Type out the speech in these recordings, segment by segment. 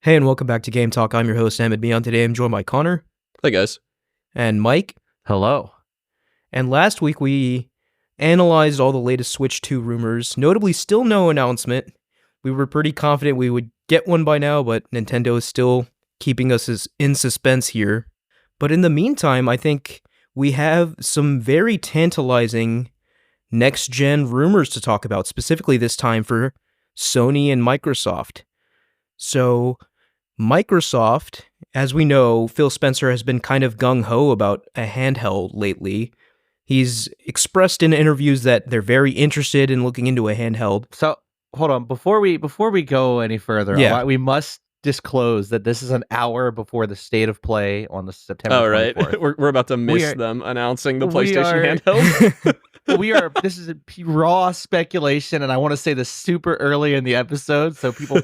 Hey, and welcome back to Game Talk. I'm your host, Ahmed Mian. Today I'm joined by Connor Hey guys. and Mike. Hello. And last week we analyzed all the latest Switch 2 rumors, notably still no announcement. We were pretty confident we would get one by now, but Nintendo is still keeping us in suspense here. But in the meantime, I think we have some very tantalizing next-gen rumors to talk about, specifically this time for Sony and Microsoft. So, Microsoft, as we know, Phil Spencer has been kind of gung-ho about a handheld lately. He's expressed in interviews that they're very interested in looking into a handheld. So hold on, before we go any further, Yeah. we must disclose that this is an hour before the state of play on the September 24th. Oh, right. We're about to miss them announcing the PlayStation handheld. This is raw speculation, and I want to say this super early in the episode so people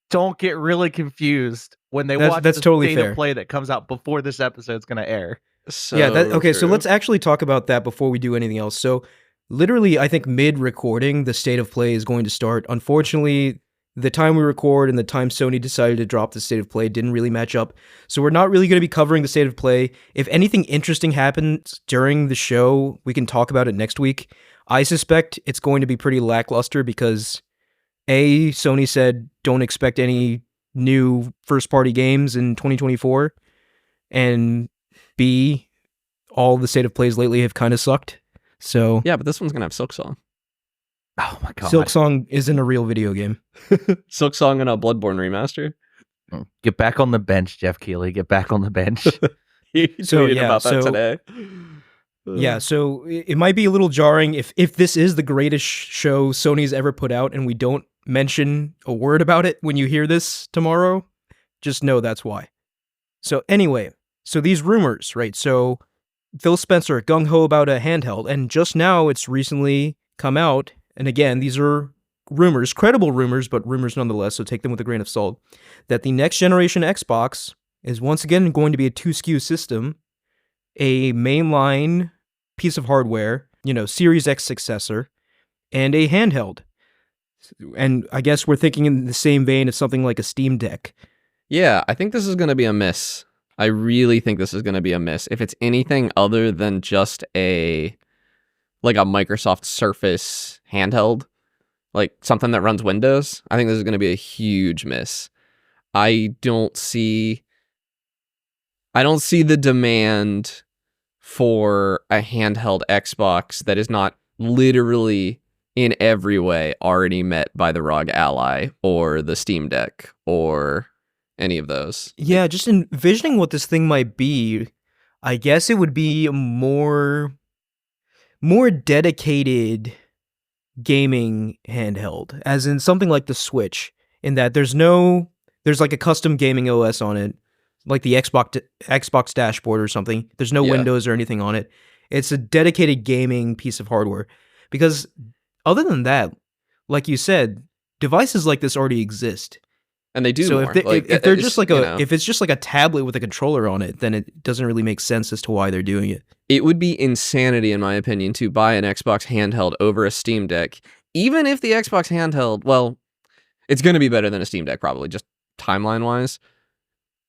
don't get really confused when they watch the totally state fair. of play that comes out before this episode's going to air. So let's actually talk about that before we do anything else. So, literally, I think mid-recording, the state of play is going to start. Unfortunately, the time we record and the time Sony decided to drop the state of play didn't really match up. So we're not really going to be covering the state of play. If anything interesting happens during the show, we can talk about it next week. I suspect it's going to be pretty lackluster because A, Sony said don't expect any new first-party games in 2024, and B, all the state of plays lately have kind of sucked. So yeah, but this one's gonna have Silksong. Oh my god. Silksong isn't a real video game. Silksong and a Bloodborne remaster. Get back on the bench, Jeff Keighley. Get back on the bench. He tweeted about that today. Yeah, so it might be a little jarring if this is the greatest show Sony's ever put out and we don't mention a word about it when you hear this tomorrow. Just know that's why. So anyway, so these rumors, right? So Phil Spencer gung-ho about a handheld, and just now it's recently come out, and again, these are rumors, credible rumors, but rumors nonetheless, so take them with a grain of salt, that the next generation Xbox is once again going to be a 2-SKU system, a mainline piece of hardware, Series X successor, and a handheld. And I guess we're thinking in the same vein of something like a Steam Deck. Yeah, I think this is going to be a miss. I really think this is going to be a miss. If it's anything other than just a Microsoft Surface handheld, like something that runs Windows, I think this is going to be a huge miss. I don't see the demand for a handheld Xbox that is not literally in every way already met by the ROG Ally or the Steam Deck or any of those. Yeah, just envisioning what this thing might be, I guess it would be a more dedicated gaming handheld, as in something like the Switch, in that there's like a custom gaming OS on it, like the Xbox dashboard or something. There's no Windows or anything on it. It's a dedicated gaming piece of hardware. Because other than that, like you said, devices like this already exist. And they do. So more. if they're just like if it's just like a tablet with a controller on it, then it doesn't really make sense as to why they're doing it. It would be insanity, in my opinion, to buy an Xbox handheld over a Steam Deck, even if the Xbox handheld, well, it's going to be better than a Steam Deck, probably, just timeline-wise.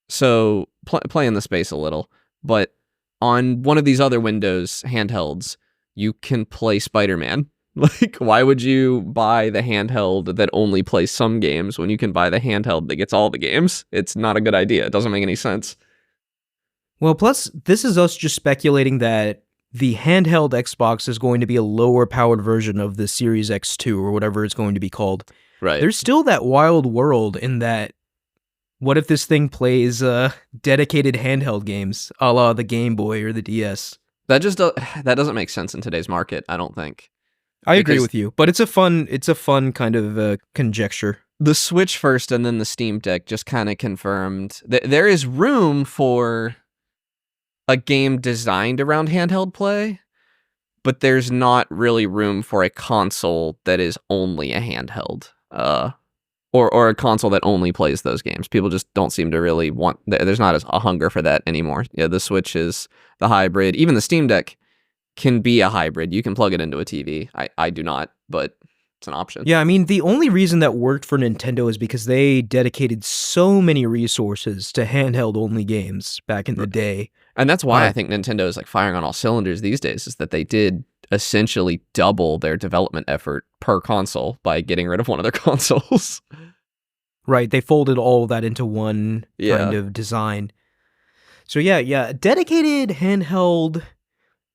So, play in the space a little. But on one of these other Windows handhelds, you can play Spider-Man. Like, why would you buy the handheld that only plays some games when you can buy the handheld that gets all the games? It's not a good idea. It doesn't make any sense. Well, plus, this is us just speculating that the handheld Xbox is going to be a lower-powered version of the Series X2 or whatever it's going to be called. Right. There's still that wild world in that, what if this thing plays dedicated handheld games, a la the Game Boy or the DS? That doesn't make sense in today's market, I don't think. I agree with you, but it's a fun kind of conjecture. The Switch first and then the Steam Deck just kind of confirmed that there is room for a game designed around handheld play, but there's not really room for a console that is only a handheld, or a console that only plays those games. People just don't seem to really want. There's not a hunger for that anymore. Yeah, the Switch is the hybrid. Even the Steam Deck can be a hybrid. You can plug it into a TV. I do not, but an option. Yeah, I mean, the only reason that worked for Nintendo is because they dedicated so many resources to handheld-only games back in the day. And that's why I think Nintendo is like firing on all cylinders these days, is that they did essentially double their development effort per console by getting rid of one of their consoles. Right, they folded all of that into one kind of design. So yeah, dedicated handheld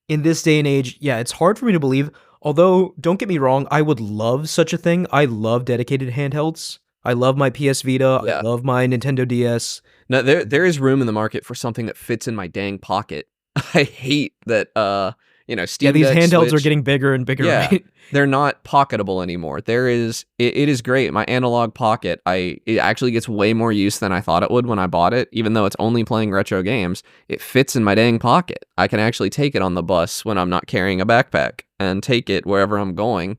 in this day and age, yeah, it's hard for me to believe. Although, don't get me wrong, I would love such a thing. I love dedicated handhelds. I love my PS Vita. Yeah. I love my Nintendo DS. No, there is room in the market for something that fits in my dang pocket. I hate that, Steam these Deck, handhelds Switch, are getting bigger and bigger, yeah, right? they're not pocketable anymore. It is great. My analog pocket, it actually gets way more use than I thought it would when I bought it. Even though it's only playing retro games, it fits in my dang pocket. I can actually take it on the bus when I'm not carrying a backpack and take it wherever I'm going.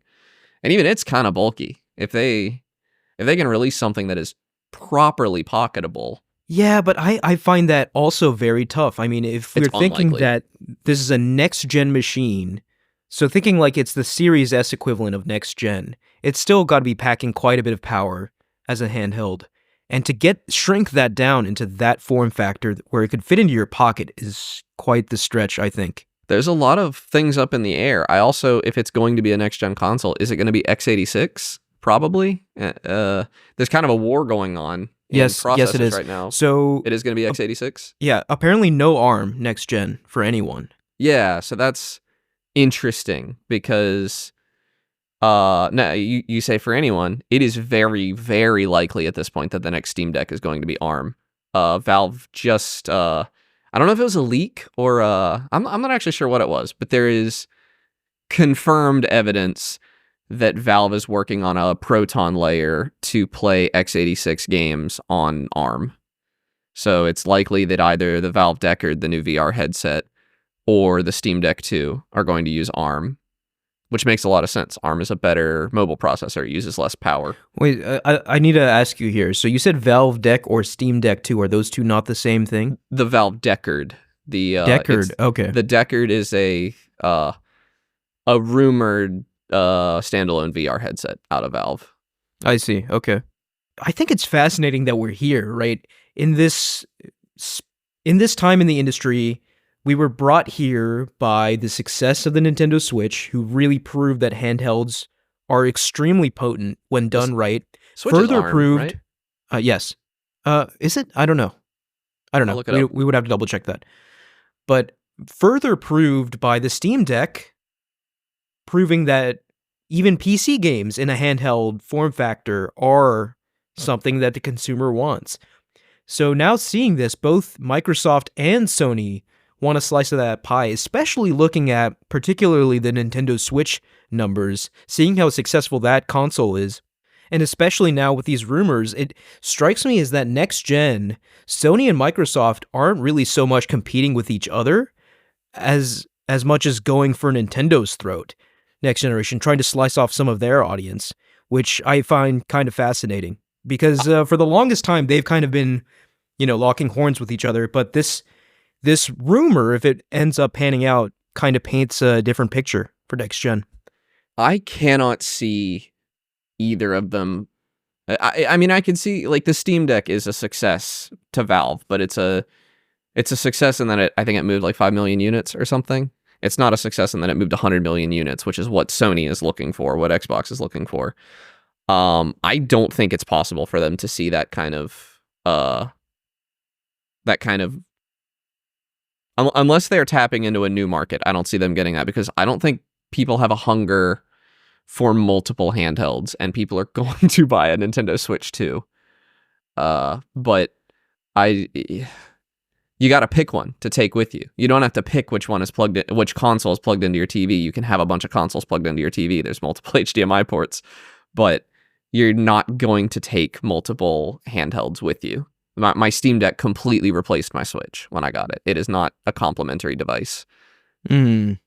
And even it's kind of bulky. If they can release something that is properly pocketable. Yeah, but I find that also very tough. I mean, if we're thinking that this is a next-gen machine, so thinking like it's the Series S equivalent of next-gen, it's still got to be packing quite a bit of power as a handheld. And to shrink that down into that form factor where it could fit into your pocket is quite the stretch, I think. There's a lot of things up in the air. I also, if it's going to be a next-gen console, is it going to be x86? Probably. There's kind of a war going on. Yes, it is. Right now. So it is going to be x86? Yeah, apparently no ARM next gen for anyone. Yeah, so that's interesting because no, you say for anyone, it is very, very likely at this point that the next Steam Deck is going to be ARM. Valve just I don't know if it was a leak or I'm not actually sure what it was, but there is confirmed evidence that Valve is working on a Proton layer to play x86 games on ARM. So it's likely that either the Valve Deckard, the new VR headset, or the Steam Deck 2 are going to use ARM, which makes a lot of sense. ARM is a better mobile processor. It uses less power. Wait, I need to ask you here. So you said Valve Deck or Steam Deck 2. Are those two not the same thing? The Valve Deckard. Deckard, okay. The Deckard is a rumored standalone VR headset out of Valve. I see. Okay. I think it's fascinating that we're here, right? In this time in the industry, we were brought here by the success of the Nintendo Switch, who really proved that handhelds are extremely potent when done right. Switch Further is ARM, proved, right? Yes. Is it? I don't know. I'll look it up. We would have to double check that. But further proved by the Steam Deck, proving that even PC games in a handheld form factor are something that the consumer wants. So now seeing this, both Microsoft and Sony want a slice of that pie, especially looking at particularly the Nintendo Switch numbers, seeing how successful that console is. And especially now with these rumors, it strikes me as that next gen, Sony and Microsoft aren't really so much competing with each other as much as going for Nintendo's throat. Next generation, trying to slice off some of their audience, which I find kind of fascinating. Because for the longest time, they've kind of been, locking horns with each other. But this rumor, if it ends up panning out, kind of paints a different picture for next gen. I cannot see either of them. I mean, I can see, like, the Steam Deck is a success to Valve, but it's a success in that I think it moved like 5 million units or something. It's not a success in that it moved 100 million units, which is what Sony is looking for, what Xbox is looking for. I don't think it's possible for them to see that kind of unless they're tapping into a new market. I don't see them getting that because I don't think people have a hunger for multiple handhelds and people are going to buy a Nintendo Switch too. But you got to pick one to take with you. You don't have to pick which console is plugged into your TV. You can have a bunch of consoles plugged into your TV. There's multiple HDMI ports, but you're not going to take multiple handhelds with you. My Steam Deck completely replaced my Switch when I got it. It is not a complementary device. Well,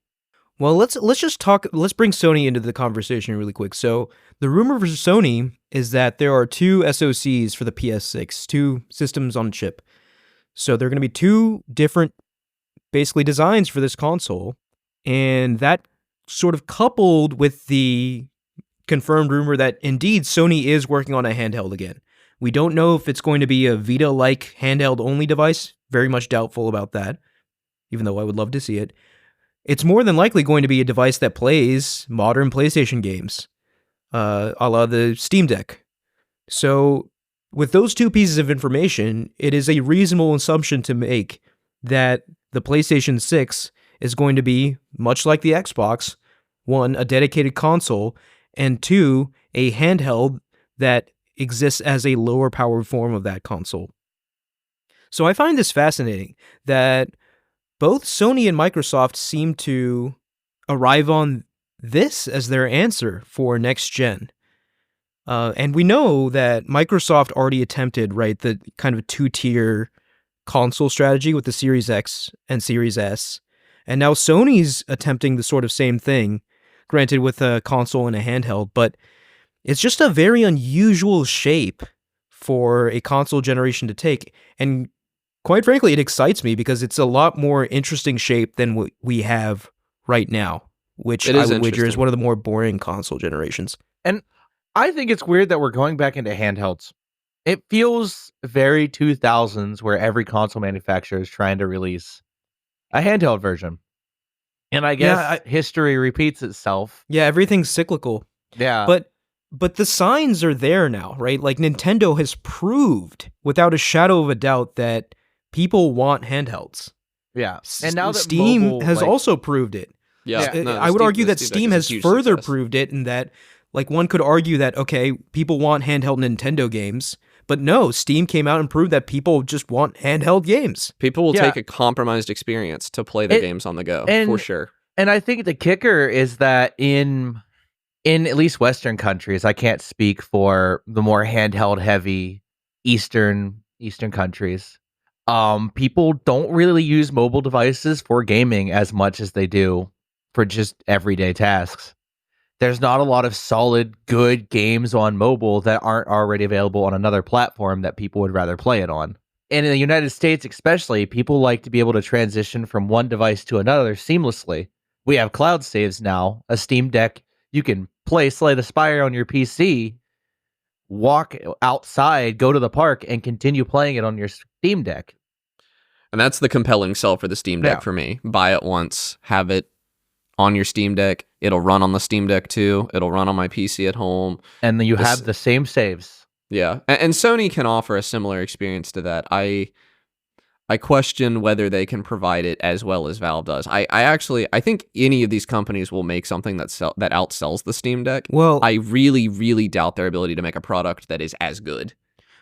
let's bring Sony into the conversation really quick. So the rumor for Sony is that there are two SoCs for the PS6, two systems on chip. So there are going to be two different, basically, designs for this console. And that sort of coupled with the confirmed rumor that indeed Sony is working on a handheld again. We don't know if it's going to be a Vita-like handheld-only device. Very much doubtful about that, even though I would love to see it. It's more than likely going to be a device that plays modern PlayStation games, a la the Steam Deck. So, with those two pieces of information, it is a reasonable assumption to make that the PlayStation 6 is going to be, much like the Xbox, one, a dedicated console, and two, a handheld that exists as a lower powered form of that console. So I find this fascinating that both Sony and Microsoft seem to arrive on this as their answer for next gen. And we know that Microsoft already attempted, right, the kind of two-tier console strategy with the Series X and Series S. And now Sony's attempting the sort of same thing, granted with a console and a handheld, but it's just a very unusual shape for a console generation to take. And quite frankly, it excites me because it's a lot more interesting shape than what we have right now, which I would wager is one of the more boring console generations. And I think it's weird that we're going back into handhelds. It feels very 2000s where every console manufacturer is trying to release a handheld version. And I guess history repeats itself. Yeah, everything's cyclical. Yeah. But the signs are there now, right? Like Nintendo has proved without a shadow of a doubt that people want handhelds. Yeah. And now that Steam mobile, has also proved it. Yeah. I would argue that Steam has further proved it, in that, like, one could argue that, okay, people want handheld Nintendo games, but no, Steam came out and proved that people just want handheld games. People will take a compromised experience to play the games on the go, for sure. And I think the kicker is that in at least Western countries, I can't speak for the more handheld heavy Eastern countries. People don't really use mobile devices for gaming as much as they do for just everyday tasks. There's not a lot of solid, good games on mobile that aren't already available on another platform that people would rather play it on. And in the United States especially, people like to be able to transition from one device to another seamlessly. We have cloud saves now, a Steam Deck. You can play Slay the Spire on your PC, walk outside, go to the park, and continue playing it on your Steam Deck. And that's the compelling sell for the Steam Deck for me. Buy it once, have it on your Steam Deck. It'll run on the Steam Deck too. It'll run on my PC at home. And then you have the same saves. Yeah. And Sony can offer a similar experience to that. I question whether they can provide it as well as Valve does. I think any of these companies will make something that outsells the Steam Deck. Well, I really, really doubt their ability to make a product that is as good.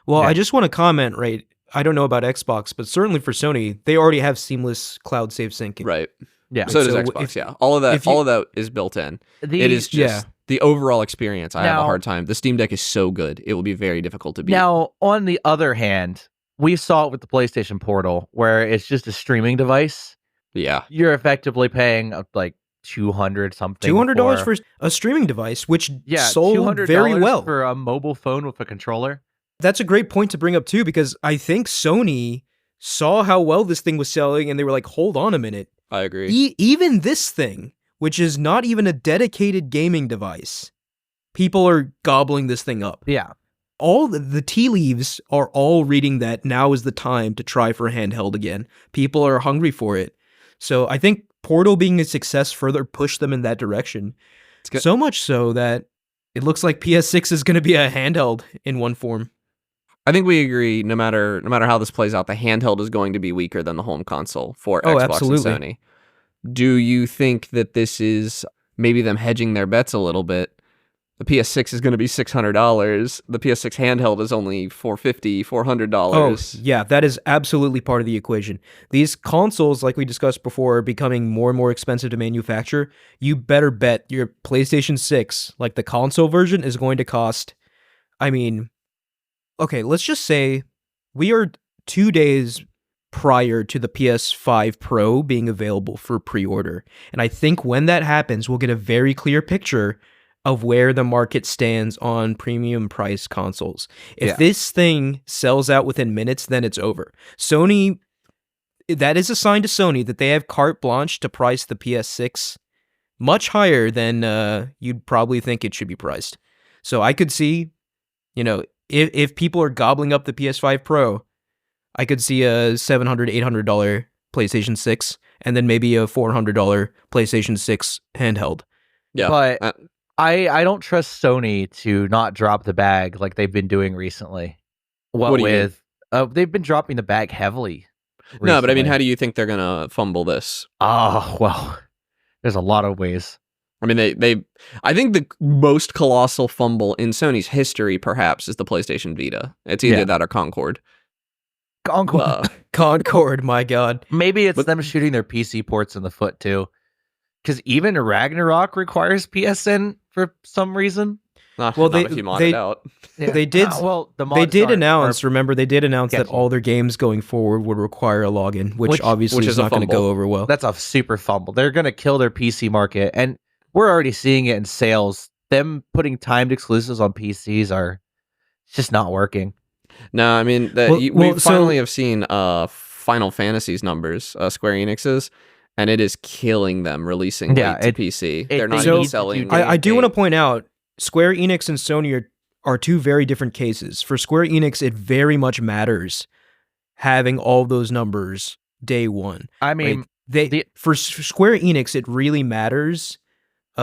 Well, I just want to comment, right? I don't know about Xbox, but certainly for Sony, they already have seamless cloud save syncing. Right. Yeah. So does Xbox, all of that is built in. It is just the overall experience. I have a hard time. The Steam Deck is so good. It will be very difficult to beat. Now, on the other hand, we saw it with the PlayStation Portal, where it's just a streaming device. Yeah. You're effectively paying like $200 something. $200 for a streaming device, which sold $200 very well. For a mobile phone with a controller. That's a great point to bring up too, because I think Sony saw how well this thing was selling and they were like, hold on a minute. I agree. Even this thing, which is not even a dedicated gaming device, people are gobbling this thing up. Yeah. All the tea leaves are all reading that now is the time to try for a handheld again. People are hungry for it. So I think Portal being a success further pushed them in that direction. So much so that it looks like PS6 is going to be a handheld in one form. I think we agree, no matter how this plays out, the handheld is going to be weaker than the home console for Xbox and Sony. Do you think that this is maybe them hedging their bets a little bit? The PS6 is going to be $600. The PS6 handheld is only $450, $400. Oh, yeah, that is absolutely part of the equation. These consoles, like we discussed before, are becoming more and more expensive to manufacture. You better bet your PlayStation 6, like the console version, is going to cost, okay, let's just say we are 2 days prior to the PS5 Pro being available for pre-order. And I think when that happens, we'll get a very clear picture of where the market stands on premium price consoles. If this thing sells out within minutes, then it's over. Sony, that is a sign to Sony that they have carte blanche to price the PS6 much higher than you'd probably think it should be priced. So I could see, if people are gobbling up the PS5 Pro, I could see a $700, $800 PlayStation 6 and then maybe a $400 PlayStation 6 handheld. Yeah. But I don't trust Sony to not drop the bag like they've been doing recently. What do you mean? They've been dropping the bag heavily. No, but I mean, recently. how do you think they're gonna fumble this? Oh, well, there's a lot of ways. I mean, I think the most colossal fumble in Sony's history, perhaps, is the PlayStation Vita. It's either that or Concord. Concord, my God. Maybe it's them shooting their PC ports in the foot too. Because even Ragnarok requires PSN for some reason. Not if you mod it out. Yeah. They did. They did announce. Remember, they did announce that all their games going forward would require a login, which obviously is not going to go over well. That's a super fumble. They're going to kill their PC market, and we're already seeing it in sales. Them putting timed exclusives on PCs are just not working. No, I mean, we finally have seen Final Fantasy's numbers, Square Enix's, and it is killing them releasing late to PC. They're not even selling. I do want to point out, Square Enix and Sony are two very different cases. For Square Enix, it very much matters having all those numbers day one. I mean, for Square Enix, it really matters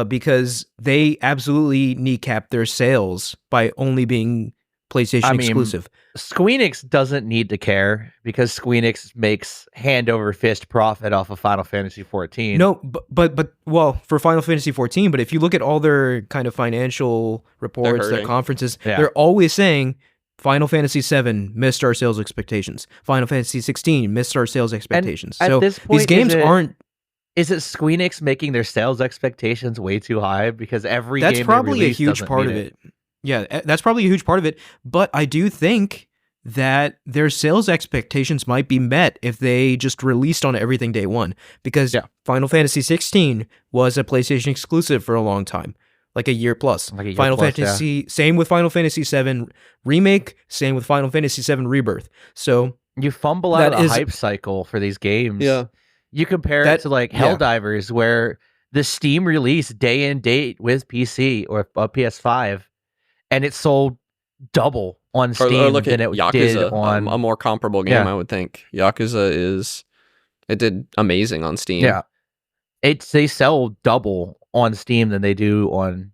because they absolutely kneecapped their sales by only being PlayStation exclusive. Squeenix doesn't need to care because Squeenix makes hand over fist profit off of Final Fantasy 14. No, but for Final Fantasy 14, but if you look at all their kind of financial reports, their conferences, they're always saying Final Fantasy 7 missed our sales expectations. Final Fantasy 16 missed our sales expectations. And so at this point, these games aren't. Is it Squeenix making their sales expectations way too high because every game that's probably they release a huge part of it. Yeah, that's probably a huge part of it. But I do think that their sales expectations might be met if they just released on everything day one. Because Final Fantasy 16 was a PlayStation exclusive for a long time, like a year plus. Same with Final Fantasy 7 Remake, same with Final Fantasy 7 Rebirth. So you fumble out of the hype cycle for these games. Yeah. You compare it to like Helldivers, where the Steam release day and date with PC or PS5, and it sold double on Steam or look at than it Yakuza, did on a more comparable game. I would think Yakuza it did amazing on Steam. Yeah, they sell double on Steam than they do on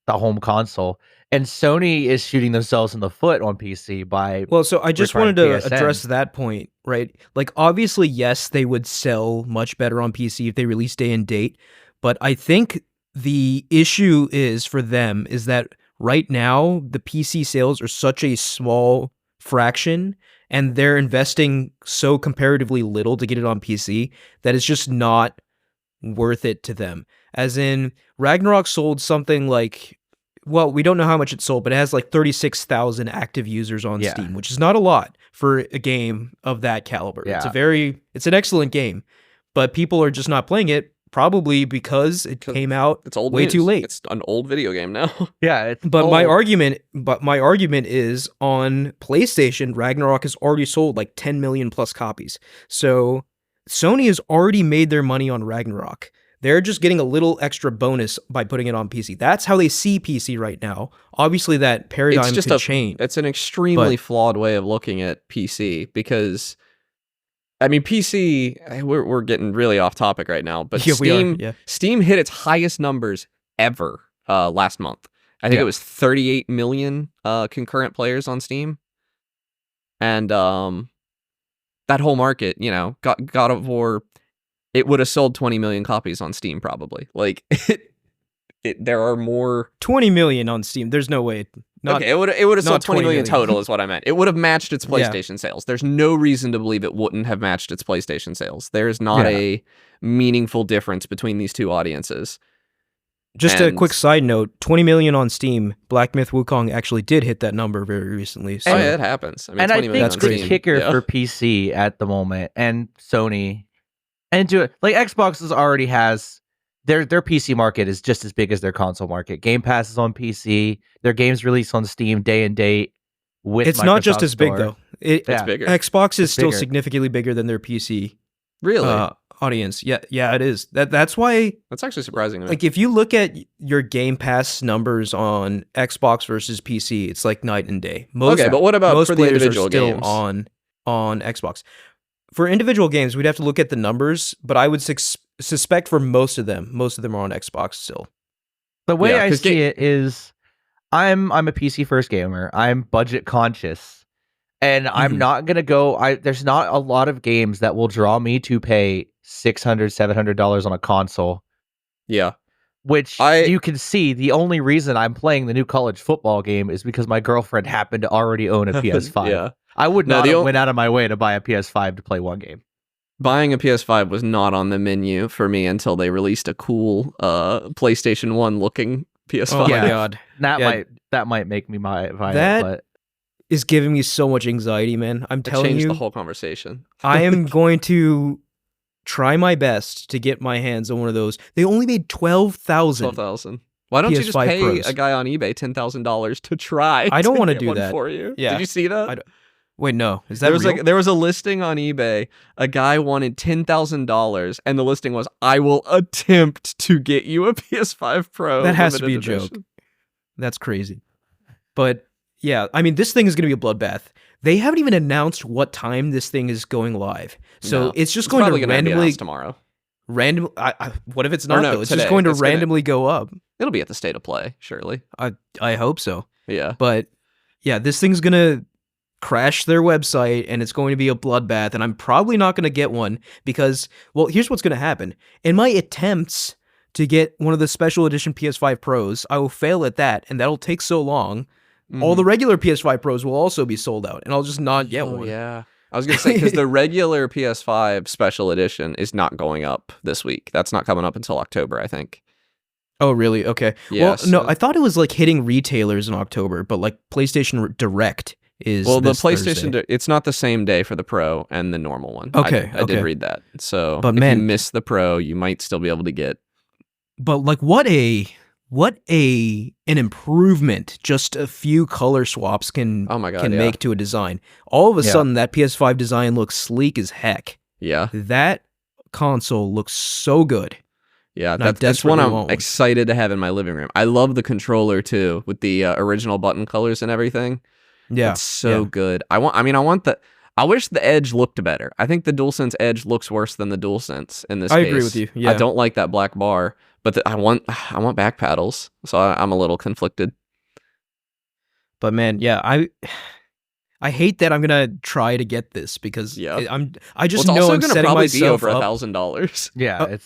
the home console. And Sony is shooting themselves in the foot on PC by so I just wanted to address that point, right? Like, obviously, yes, they would sell much better on PC if they release day and date, but I think the issue is for them is that right now the PC sales are such a small fraction, and they're investing so comparatively little to get it on PC that it's just not worth it to them. As in, Ragnarok sold something like, well, we don't know how much it sold, but it has like 36,000 active users on Steam, which is not a lot for a game of that caliber. Yeah. It's an excellent game, but people are just not playing it, probably because it came out way too late. It's an old video game now. But my argument is on PlayStation, Ragnarok has already sold like 10 million plus copies. So Sony has already made their money on Ragnarok. They're just getting a little extra bonus by putting it on PC. That's how they see PC right now. Obviously, that paradigm could change. It's an extremely flawed way of looking at PC because, I mean, PC, we're getting really off topic right now, but Steam hit its highest numbers ever last month. I think it was 38 million concurrent players on Steam. And that whole market, God of War, it would have sold 20 million copies on Steam probably. Like, there are more... 20 million on Steam, there's no way. It would have sold 20 million total is what I meant. It would have matched its PlayStation sales. There's no reason to believe it wouldn't have matched its PlayStation sales. There's not a meaningful difference between these two audiences. Just a quick side note, 20 million on Steam, Black Myth Wukong actually did hit that number very recently. So. It happens. I mean, and 20 I million think on the Steam. kicker for PC at the moment, and Sony, and Xbox already has... Their PC market is just as big as their console market. Game Pass is on PC. Their games release on Steam day and date. It's Microsoft not just as big Store. though. It's bigger. Xbox is still significantly bigger than their PC. Really? audience. Yeah, it is. That's why. That's actually surprising to me. Like, if you look at your Game Pass numbers on Xbox versus PC, it's like night and day. Okay, but what about most for the players individual are still games? on Xbox? For individual games, we'd have to look at the numbers, but I would suspect for most of them are on Xbox still. The way I see it is, I'm a PC first gamer. I'm budget conscious, and I'm not gonna go. There's not a lot of games that will draw me to pay $600-$700 on a console. Yeah, which you can see. The only reason I'm playing the new college football game is because my girlfriend happened to already own a PS5. Yeah. I would not have went out of my way to buy a PS5 to play one game. Buying a PS5 was not on the menu for me until they released a cool PlayStation 1 looking PS5. Oh my god. That might make me buy it. That is giving me so much anxiety, man. I'm telling you. Changed the whole conversation. I am going to try my best to get my hands on one of those. They only made 12,000. 12,000. Why don't you just pay Pros. a guy on eBay $10,000 to try? I don't want to do one that for you. Yeah. Did you see that? Wait, no. Is that real? There was a listing on eBay. A guy wanted $10,000, and the listing was, "I will attempt to get you a PS5 Pro." That has to be a joke. That's crazy. But yeah, I mean, this thing is going to be a bloodbath. They haven't even announced what time this thing is going live, so it's just going to randomly tomorrow. What if it's not though? It's just going to randomly go up. It'll be at the State of Play, surely. I hope so. Yeah, but yeah, this thing's gonna crash their website, and it's going to be a bloodbath, and I'm probably not going to get one because, well, here's what's going to happen. In my attempts to get one of the special edition PS5 Pros, I will fail at that, and that'll take so long. All the regular PS5 Pros will also be sold out, and I'll just not get one. Yeah. I was going to say, because the regular PS5 special edition is not going up this week. That's not coming up until October, I think. Oh, really? Okay. Yes. Well, no, I thought it was like hitting retailers in October, but like PlayStation Direct is the PlayStation Thursday. It's not the same day for the Pro and the normal one. Okay. I did read that. So but if man, you miss the Pro, you might still be able to get. But like, what an improvement just a few color swaps can make to a design. All of a sudden, that PS5 design looks sleek as heck. Yeah. That console looks so good. Yeah, that's one I'm excited to have in my living room. I love the controller too, with the original button colors and everything. Yeah, it's so good. I wish the Edge looked better. I think the DualSense Edge looks worse than the DualSense in this case. I agree with you. Yeah. I don't like that black bar, but I want back paddles, so I'm a little conflicted. But man, yeah, I hate that I'm gonna try to get this because I just know I'm setting myself over up. $1,000. Yeah,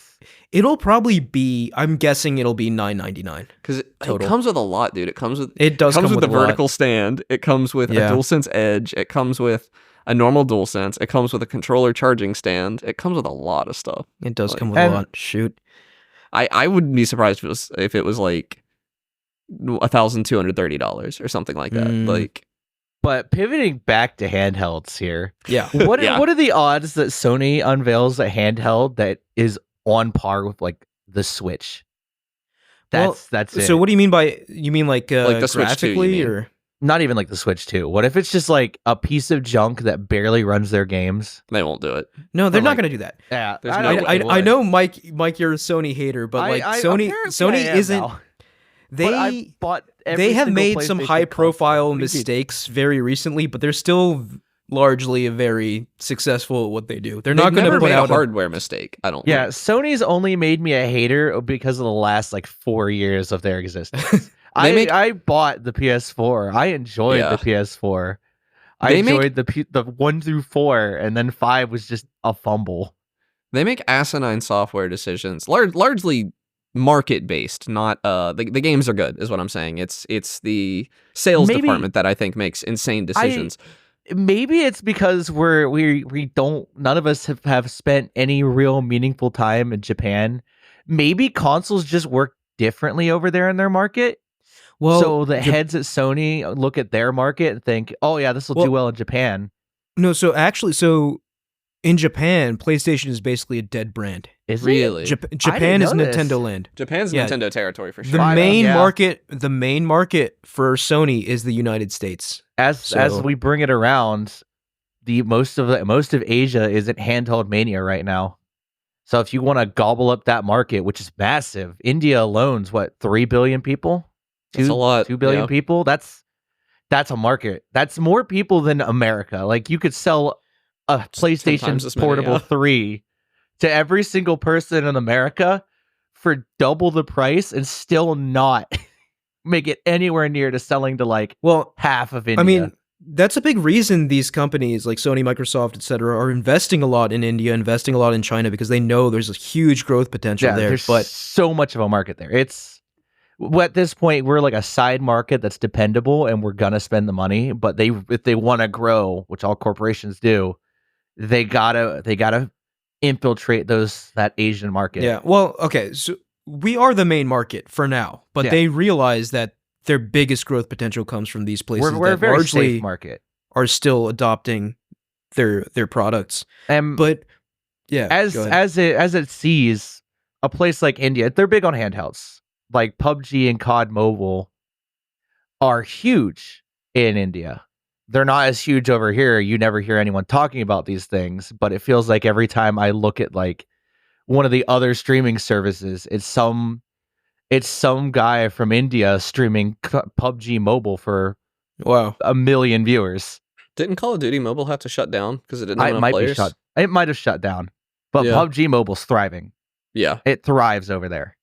it'll probably be. I'm guessing it'll be $999 because it comes with a lot, dude. It comes with the vertical stand. It comes with a DualSense Edge. It comes with a normal DualSense. It comes with a controller charging stand. It comes with a lot of stuff. It does come with a lot. Shoot, I wouldn't be surprised if it was like $1,230 or something like that. Like. But pivoting back to handhelds here, what Yeah. are the odds that Sony unveils a handheld that is on par with like the Switch? That's it. So what do you mean by like the Switch 2, graphically or not even like the Switch 2? What if it's just like a piece of junk that barely runs their games? They won't do it. No, they're not going to do that. Yeah, I know, Mike, you're a Sony hater, but like Sony isn't. Now. They have made some high-profile mistakes very recently, but they're still largely very successful at what they do. They're not going to put out a hardware mistake. I don't. Yeah, Sony's only made me a hater because of the last like 4 years of their existence. I bought the PS4. I enjoyed the PS4. I enjoyed the 1 through 4, and then 5 was just a fumble. They make asinine software decisions, largely market based, not the games are good is what I'm saying. It's the sales department that I think makes insane decisions. Maybe it's because we don't, none of us have spent any real meaningful time in Japan. Maybe consoles just work differently over there in their market. Well, so the heads at Sony look at their market and think, oh yeah, this will do well in Japan. No, so in Japan, PlayStation is basically a dead brand. Is really? Japan is Nintendo land. Japan's Nintendo territory for sure. The main market for Sony is the United States. As we bring it around, most of Asia is at handheld mania right now. So if you want to gobble up that market, which is massive, India alone's what, 3 billion people? That's a lot. 2 billion yeah. people? That's a market. That's more people than America. Like you could sell a 10 times PlayStation as many, Portable yeah. 3 to every single person in America for double the price and still not make it anywhere near to selling to like half of India. I mean, that's a big reason these companies like Sony, Microsoft, etc., are investing a lot in India, investing a lot in China, because they know there's a huge growth potential there. There's but so much of a market there. It's at this point we're like a side market that's dependable, and we're gonna spend the money. But if they want to grow, which all corporations do, they gotta infiltrate that Asian market. Yeah. Well, okay. So we are the main market for now, but they realize that their biggest growth potential comes from these places We're a that very largely safe market. Are still adopting their products. But yeah, as it sees a place like India, they're big on handhelds. Like PUBG and COD Mobile are huge in India. They're not as huge over here. You never hear anyone talking about these things, but it feels like every time I look at like one of the other streaming services, it's some guy from India streaming PUBG Mobile for 1 million viewers. Didn't Call of Duty Mobile have to shut down because it didn't have enough players? It might have shut down, but PUBG Mobile's thriving. Yeah, it thrives over there.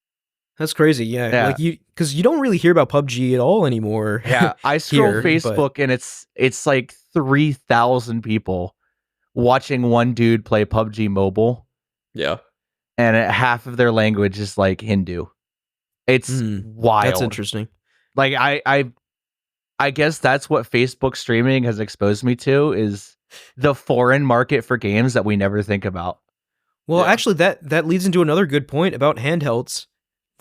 That's crazy. Yeah. Like because you don't really hear about PUBG at all anymore. Yeah, I scroll Facebook and it's like 3,000 people watching one dude play PUBG Mobile. Yeah, and half of their language is like Hindu. It's wild. That's interesting. Like I guess that's what Facebook streaming has exposed me to, is the foreign market for games that we never think about. Well, actually, that leads into another good point about handhelds.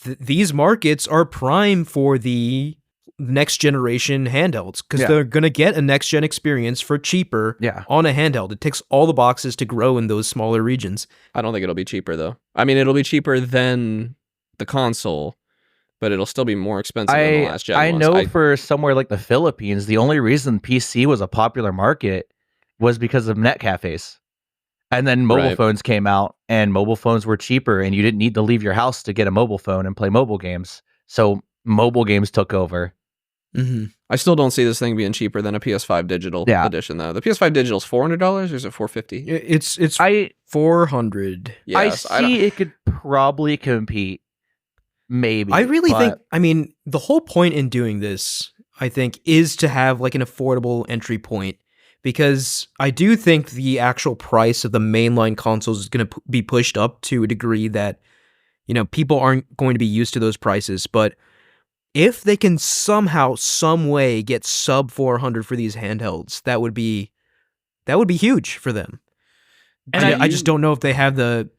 These markets are prime for the next generation handhelds, because they're going to get a next gen experience for cheaper on a handheld. It ticks all the boxes to grow in those smaller regions. I don't think it'll be cheaper though. I mean, it'll be cheaper than the console, but it'll still be more expensive than the last gen I ones. know for somewhere like the Philippines, the only reason PC was a popular market was because of net cafes. And then mobile phones came out, and mobile phones were cheaper, and you didn't need to leave your house to get a mobile phone and play mobile games. So mobile games took over. Mm-hmm. I still don't see this thing being cheaper than a PS5 digital edition though. The PS5 digital is $400 or is it $450? It's $400. Yes, I see it could probably compete. Maybe. I really think, I mean, the whole point in doing this, I think, is to have like an affordable entry point, because I do think the actual price of the mainline consoles is going to be pushed up to a degree that, you know, people aren't going to be used to those prices. But if they can somehow, some way get sub 400 for these handhelds, that would be huge for them. And I just don't know if they have the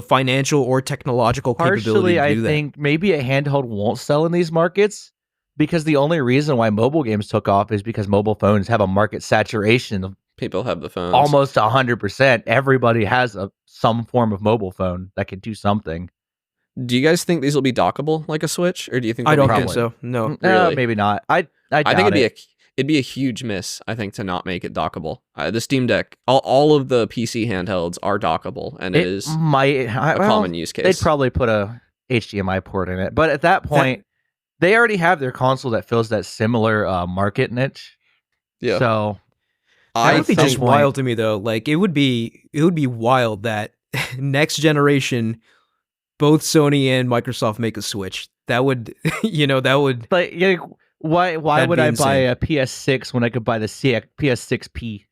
financial or technological capability to do that. I think maybe a handheld won't sell in these markets, because the only reason why mobile games took off is because mobile phones have a market saturation of people have the phones. Almost 100%. Everybody has some form of mobile phone that can do something. Do you guys think these will be dockable like a Switch, or do you think I don't think so? No, really? Maybe not. I think it'd be a huge miss, I think, to not make it dockable. The Steam Deck, all of the PC handhelds are dockable, and it is a common use case. They'd probably put a HDMI port in it, but at that point, they already have their console that fills that similar market niche. Yeah. So that would be just wild to me, though. Like it would be wild that next generation, both Sony and Microsoft make a Switch. That would, Like, why would I buy a PS6 when I could buy the PS6P?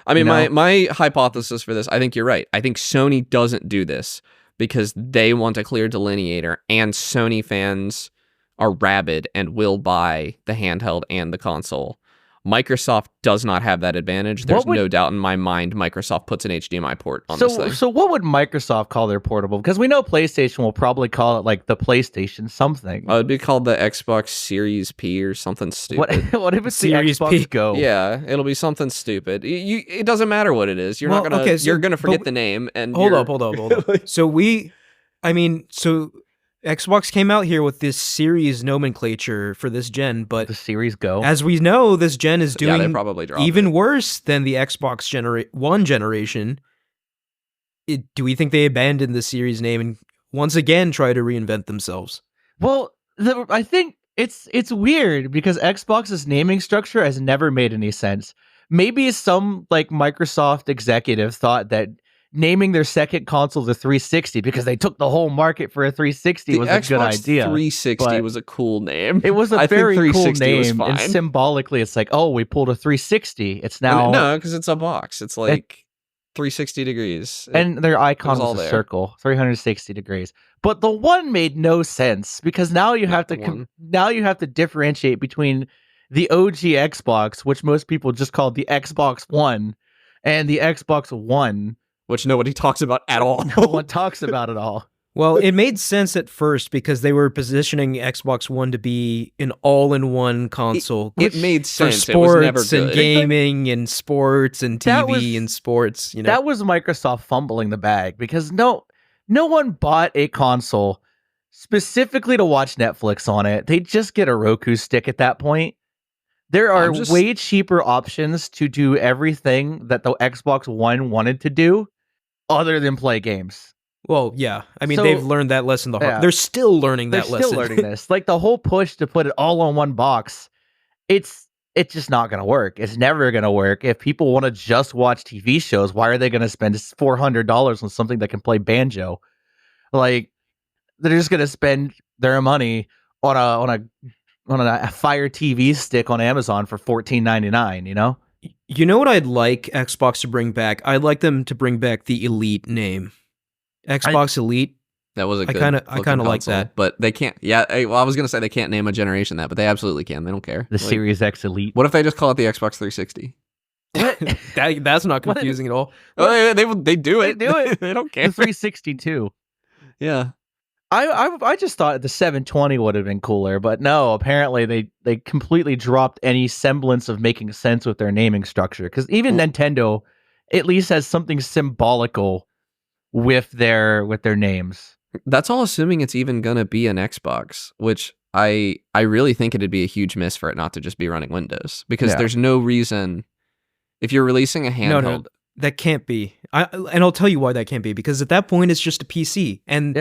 I mean, my hypothesis for this, I think you're right. I think Sony doesn't do this because they want a clear delineator, and Sony fans are rabid and will buy the handheld and the console. Microsoft does not have that advantage. There's no doubt in my mind Microsoft puts an HDMI port on this thing. So what would Microsoft call their portable? Because we know PlayStation will probably call it like the PlayStation something. It'd be called the Xbox Series P or something stupid. What if it's Series the Xbox P? Go? Yeah, it'll be something stupid. It doesn't matter what it is. You're not gonna. You're gonna forget the name. And hold up. So Xbox came out here with this series nomenclature for this gen, but the Series Go, as we know, this gen is doing they probably even worse than the Xbox One generation. Do we think they abandoned the series name and once again try to reinvent themselves? Well, I think it's weird because Xbox's naming structure has never made any sense. Maybe some like Microsoft executive thought that naming their second console the 360 because they took the whole market for a 360 was a good idea. 360 was a cool name. It was a I very think cool 360 was name, and fine. symbolically, it's like, oh, we pulled a 360. It's now No, because it's a box. It's like 360 degrees. And their icon all was a there. circle, 360 degrees. But the one made no sense because now you have to differentiate between the OG Xbox, which most people just called the Xbox One, and the Xbox One, which nobody talks about at all. No one talks about it all. Well, it made sense at first because they were positioning Xbox One to be an all-in-one console. It made sense. For It was never sports and good. gaming and sports and TV and sports. You know, that was Microsoft fumbling the bag because no one bought a console specifically to watch Netflix on it. They just get a Roku stick at that point. There are way cheaper options to do everything that the Xbox One wanted to do other than play games. Well, yeah. I mean, they've learned that lesson the hard. Yeah. They're still learning that lesson. They're still learning this. Like the whole push to put it all on one box, it's just not going to work. It's never going to work. If people want to just watch TV shows, why are they going to spend $400 on something that can play banjo? Like they're just going to spend their money on a Fire TV stick on Amazon for $14.99, you know? You know what I'd like Xbox to bring back? I'd like them to bring back the Elite name. Xbox Elite. That was a good I kind of like that. But they can't. Yeah, well, I was going to say they can't name a generation that, but they absolutely can. They don't care. The Series X Elite. What if they just call it the Xbox 360? That's not confusing at all. Well, they do it. They do it. They don't care. The 360 too. Yeah. I just thought the 720 would have been cooler, but no, apparently they completely dropped any semblance of making sense with their naming structure. Because even Nintendo at least has something symbolical with their names. That's all assuming it's even gonna be an Xbox, which I really think it'd be a huge miss for it not to just be running Windows. Because there's no reason if you're releasing a handheld. No, that can't be. And I'll tell you why that can't be. Because at that point it's just a PC. And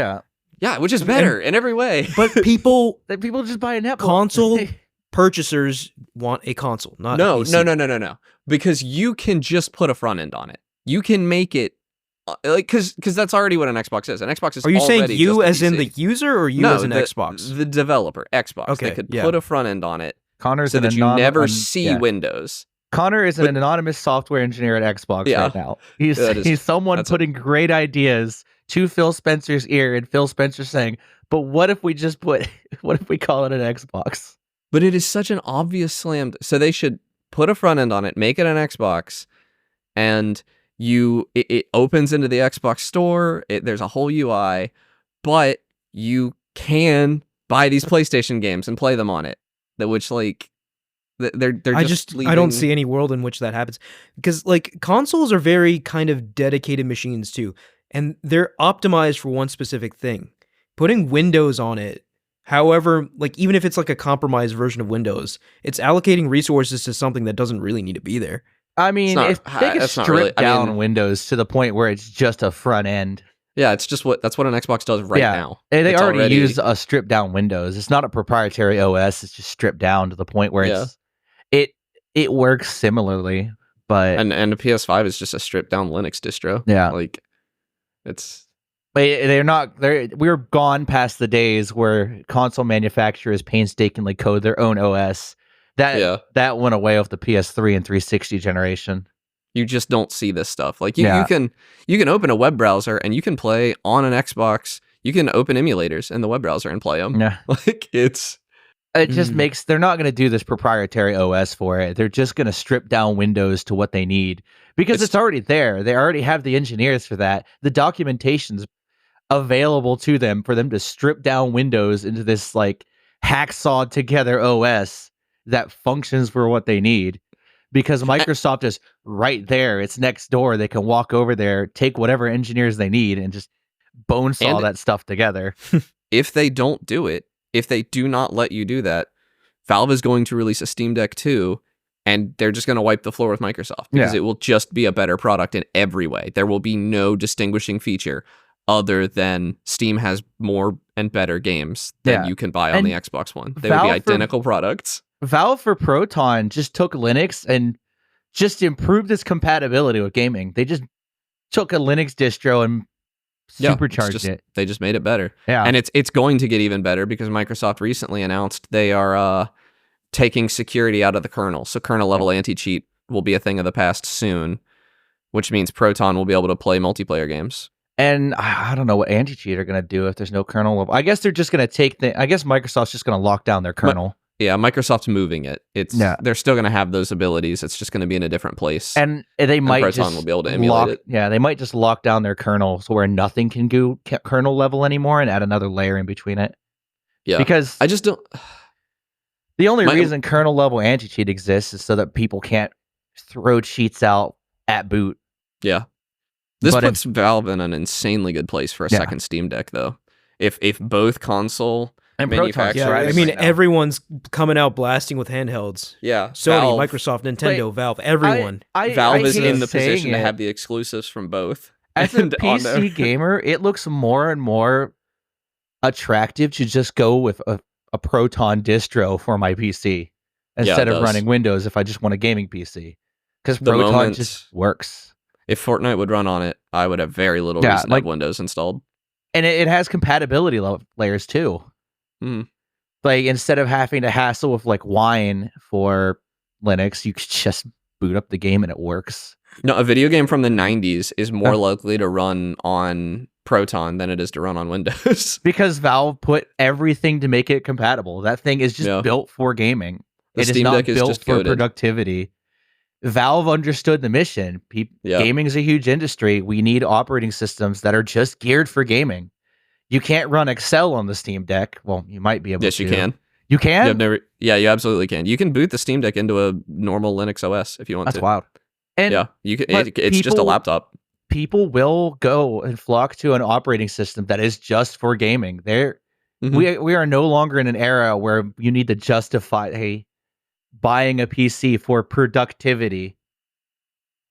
yeah, which is better in every way. But people just buy a netbook. Console purchasers want a console, not a PC. No. Because you can just put a front end on it. You can make it like because that's already what an Xbox is. An Xbox is. Are you saying you as PC. in the user or you as an Xbox? The developer, Xbox. Okay, they could put a front end on it Connor's so that you never see Windows. Connor is an anonymous software engineer at Xbox right now. He's someone putting great ideas to Phil Spencer's ear, and Phil Spencer saying, "But what if we call it an Xbox?" But it is such an obvious slam. So they should put a front end on it, make it an Xbox, and it opens into the Xbox store. There's a whole UI, but you can buy these PlayStation games and play them on it. They're I don't see any world in which that happens because like consoles are very kind of dedicated machines too, and they're optimized for one specific thing. Putting Windows on it, however, like even if it's like a compromised version of Windows, it's allocating resources to something that doesn't really need to be there. I mean, if they could strip down Windows to the point where it's just a front end. Yeah, that's what an Xbox does now. They already use a stripped down Windows. It's not a proprietary OS. It's just stripped down to the point where it works similarly. But and the PS5 is just a stripped down Linux distro. Yeah, like it's. We're gone past the days where console manufacturers painstakingly code their own OS. That went away with the PS3 and 360 generation. You just don't see this stuff. Like you can open a web browser and you can play on an Xbox. You can open emulators in the web browser and play them. Yeah, like it just makes. They're not going to do this proprietary OS for it. They're just going to strip down Windows to what they need because it's already there. They already have the engineers for that. The documentation's available to them for them to strip down Windows into this like hacksawed together OS that functions for what they need, because Microsoft is right there. It's next door. They can walk over there, take whatever engineers they need, and just bone saw that stuff together. If they don't do it, if they do not let you do that, Valve is going to release a Steam Deck 2 and they're just going to wipe the floor with Microsoft because it will just be a better product in every way. There will be no distinguishing feature other than Steam has more and better games than you can buy on the Xbox One. They would be identical products. Valve for Proton just took Linux and just improved its compatibility with gaming. They just took a Linux distro and supercharged it. They just made it better. Yeah. And it's going to get even better because Microsoft recently announced they are taking security out of the kernel. So kernel level anti-cheat will be a thing of the past soon, which means Proton will be able to play multiplayer games. And I don't know what anti-cheat are going to do if there's no kernel level. I guess they're just going to take I guess Microsoft's just going to lock down their kernel. Yeah, Microsoft's moving it. They're still going to have those abilities. It's just going to be in a different place. And they might Proton will be able to emulate it. Yeah, they might just lock down their kernel so where nothing can go kernel level anymore and add another layer in between it. Yeah, because I just don't. The only reason kernel level anti-cheat exists is so that people can't throw cheats out at boot. Yeah, this puts Valve in an insanely good place for a second Steam Deck, though. If both console manufacturers, everyone's coming out blasting with handhelds. Yeah, Sony, Valve, Microsoft, Nintendo, Valve, everyone. Valve is in the position to have the exclusives from both. As a PC gamer, it looks more and more attractive to just go with a Proton distro for my PC instead of running Windows if I just want a gaming PC. Because Proton just works. If Fortnite would run on it, I would have very little reason to have Windows installed. And it has compatibility layers too. Like instead of having to hassle with like Wine for Linux, you could just boot up the game and it works. No, a video game from the 90s is more likely to run on Proton than it is to run on Windows. Because Valve put everything to make it compatible. That thing is just built for gaming. It is not built for productivity. Valve understood the mission. Gaming is a huge industry. We need operating systems that are just geared for gaming. You can't run Excel on the Steam Deck. Well, you might be able to. Yes, you can. You can? You absolutely can. You can boot the Steam Deck into a normal Linux OS if you want to. That's wild. And you can. It's just a laptop. People will go and flock to an operating system that is just for gaming. We are no longer in an era where you need to justify buying a PC for productivity.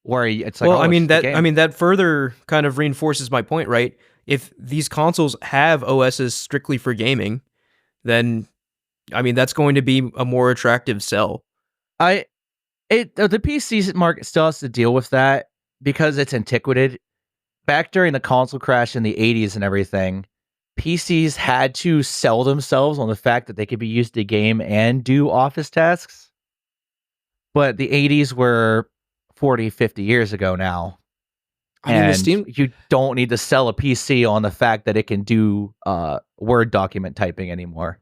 Where it's like, that further kind of reinforces my point, right? If these consoles have OSs strictly for gaming, then that's going to be a more attractive sell. The PC market still has to deal with that because it's antiquated. Back during the console crash in the 80s and everything, PCs had to sell themselves on the fact that they could be used to game and do office tasks. But the 80s were 40, 50 years ago now. You don't need to sell a PC on the fact that it can do Word document typing anymore.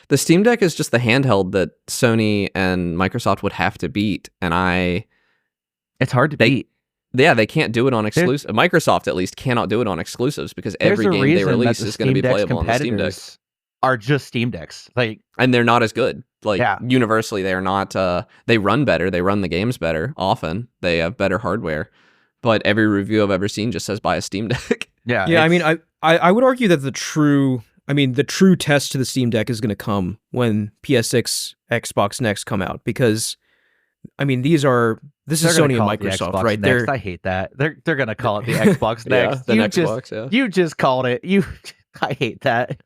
The Steam Deck is just the handheld that Sony and Microsoft would have to beat, and it's hard to beat. Yeah, they can't do it on exclusive. Microsoft at least cannot do it on exclusives because every game they release is going to be playable on the Steam Deck. Are just Steam Decks, and they're not as good. Universally, they are not. They run better. They run the games better. Often, they have better hardware. But every review I've ever seen just says buy a Steam Deck. Yeah. I would argue that the true test to the Steam Deck is going to come when PS6, Xbox Next come out, because this is Sony and Microsoft, right? I hate that. They're going to call it the Xbox Next. You just called it. I hate that.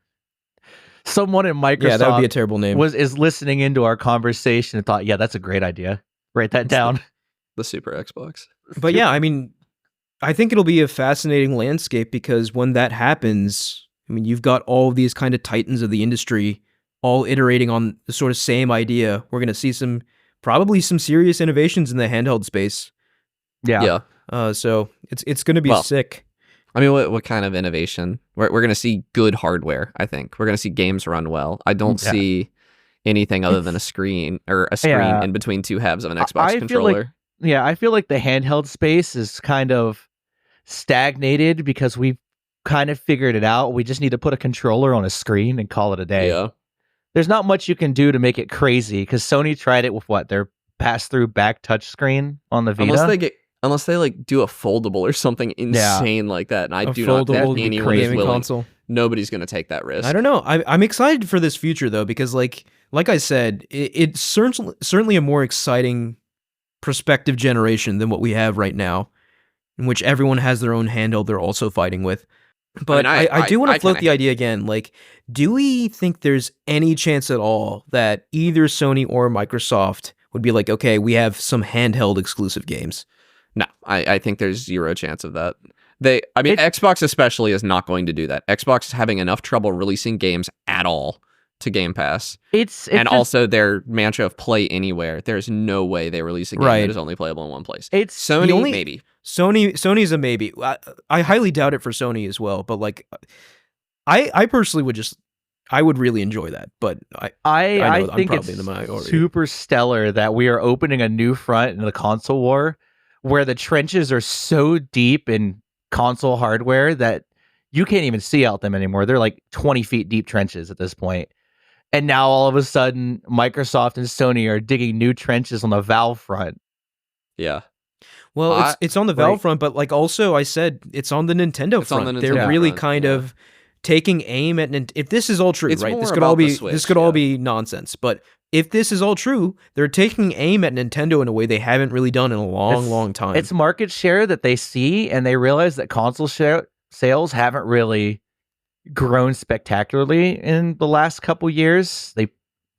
Someone in Microsoft, that would be a terrible name, is listening into our conversation and thought, that's a great idea. Write that down. The Super Xbox. But I think it'll be a fascinating landscape because when that happens, you've got all of these kind of titans of the industry all iterating on the sort of same idea. We're going to see probably some serious innovations in the handheld space. Yeah. So it's going to be sick. What kind of innovation? We're going to see good hardware, I think. We're going to see games run well. I don't see anything other than a screen in between two halves of an Xbox controller. I feel like the handheld space is kind of stagnated because we've kind of figured it out. We just need to put a controller on a screen and call it a day. Yeah. There's not much you can do to make it crazy because Sony tried it with their pass-through back touchscreen on the Vita. Unless they do a foldable or something insane like that, and I do not think anyone is willing. Nobody's going to take that risk. I don't know. I'm excited for this future though because like I said, it's certainly a more exciting prospective generation than what we have right now, in which everyone has their own handheld they're also fighting with. But I do want to float the idea again. Like, do we think there's any chance at all that either Sony or Microsoft would be like, okay, we have some handheld exclusive games? No, I think there's zero chance of that. Xbox especially is not going to do that. Xbox is having enough trouble releasing games at all to Game Pass. Also their mantra of play anywhere. There's no way they release a game that is only playable in one place. It's Sony, maybe. Sony's a maybe. I highly doubt it for Sony as well, but like I personally I would really enjoy that, but I think it's super stellar that we are opening a new front in the console war where the trenches are so deep in console hardware that you can't even see out them anymore. They're like 20 feet deep trenches at this point. And now all of a sudden, Microsoft and Sony are digging new trenches on the Valve front. Yeah. Well, it's on the Valve front, but like also I said, it's on the Nintendo front. They're really kind of taking aim at if this is all true, right? This could all be nonsense, but if this is all true, they're taking aim at Nintendo in a way they haven't really done in a long time. It's market share that they see, and they realize that console sales haven't really grown spectacularly in the last couple years. They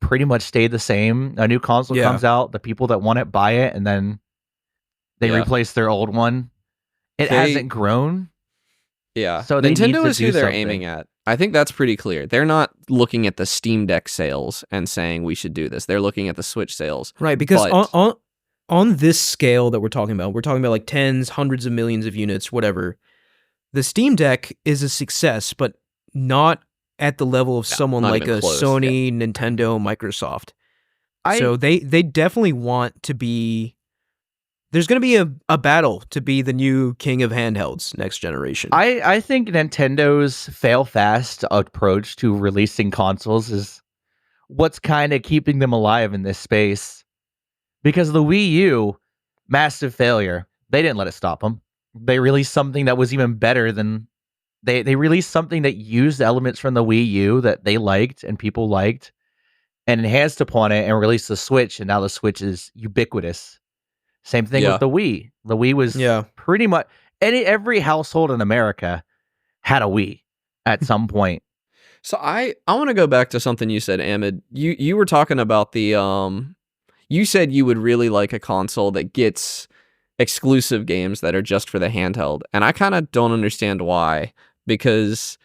pretty much stayed the same. A new console comes out, the people that want it buy it, and then they replace their old one. It hasn't grown. Yeah. So Nintendo is who they're aiming at. I think that's pretty clear. They're not looking at the Steam Deck sales and saying we should do this. They're looking at the Switch sales. Right, because on this scale that we're talking about like tens, hundreds of millions of units, whatever. The Steam Deck is a success, but not at the level of someone like a Sony, Nintendo, Microsoft. So they definitely want to be... There's going to be a battle to be the new king of handhelds next generation. I think Nintendo's fail-fast approach to releasing consoles is what's kind of keeping them alive in this space. Because the Wii U, massive failure. They didn't let it stop them. They released something that was even better than... They released something that used elements from the Wii U that they liked and people liked and enhanced upon it and released the Switch, and now the Switch is ubiquitous. Same thing with the Wii. The Wii was pretty much... Every household in America had a Wii at some point. So I want to go back to something you said, Ahmed. You were talking about the... you said you would really like a console that gets exclusive games that are just for the handheld. And I kind of don't understand why. Because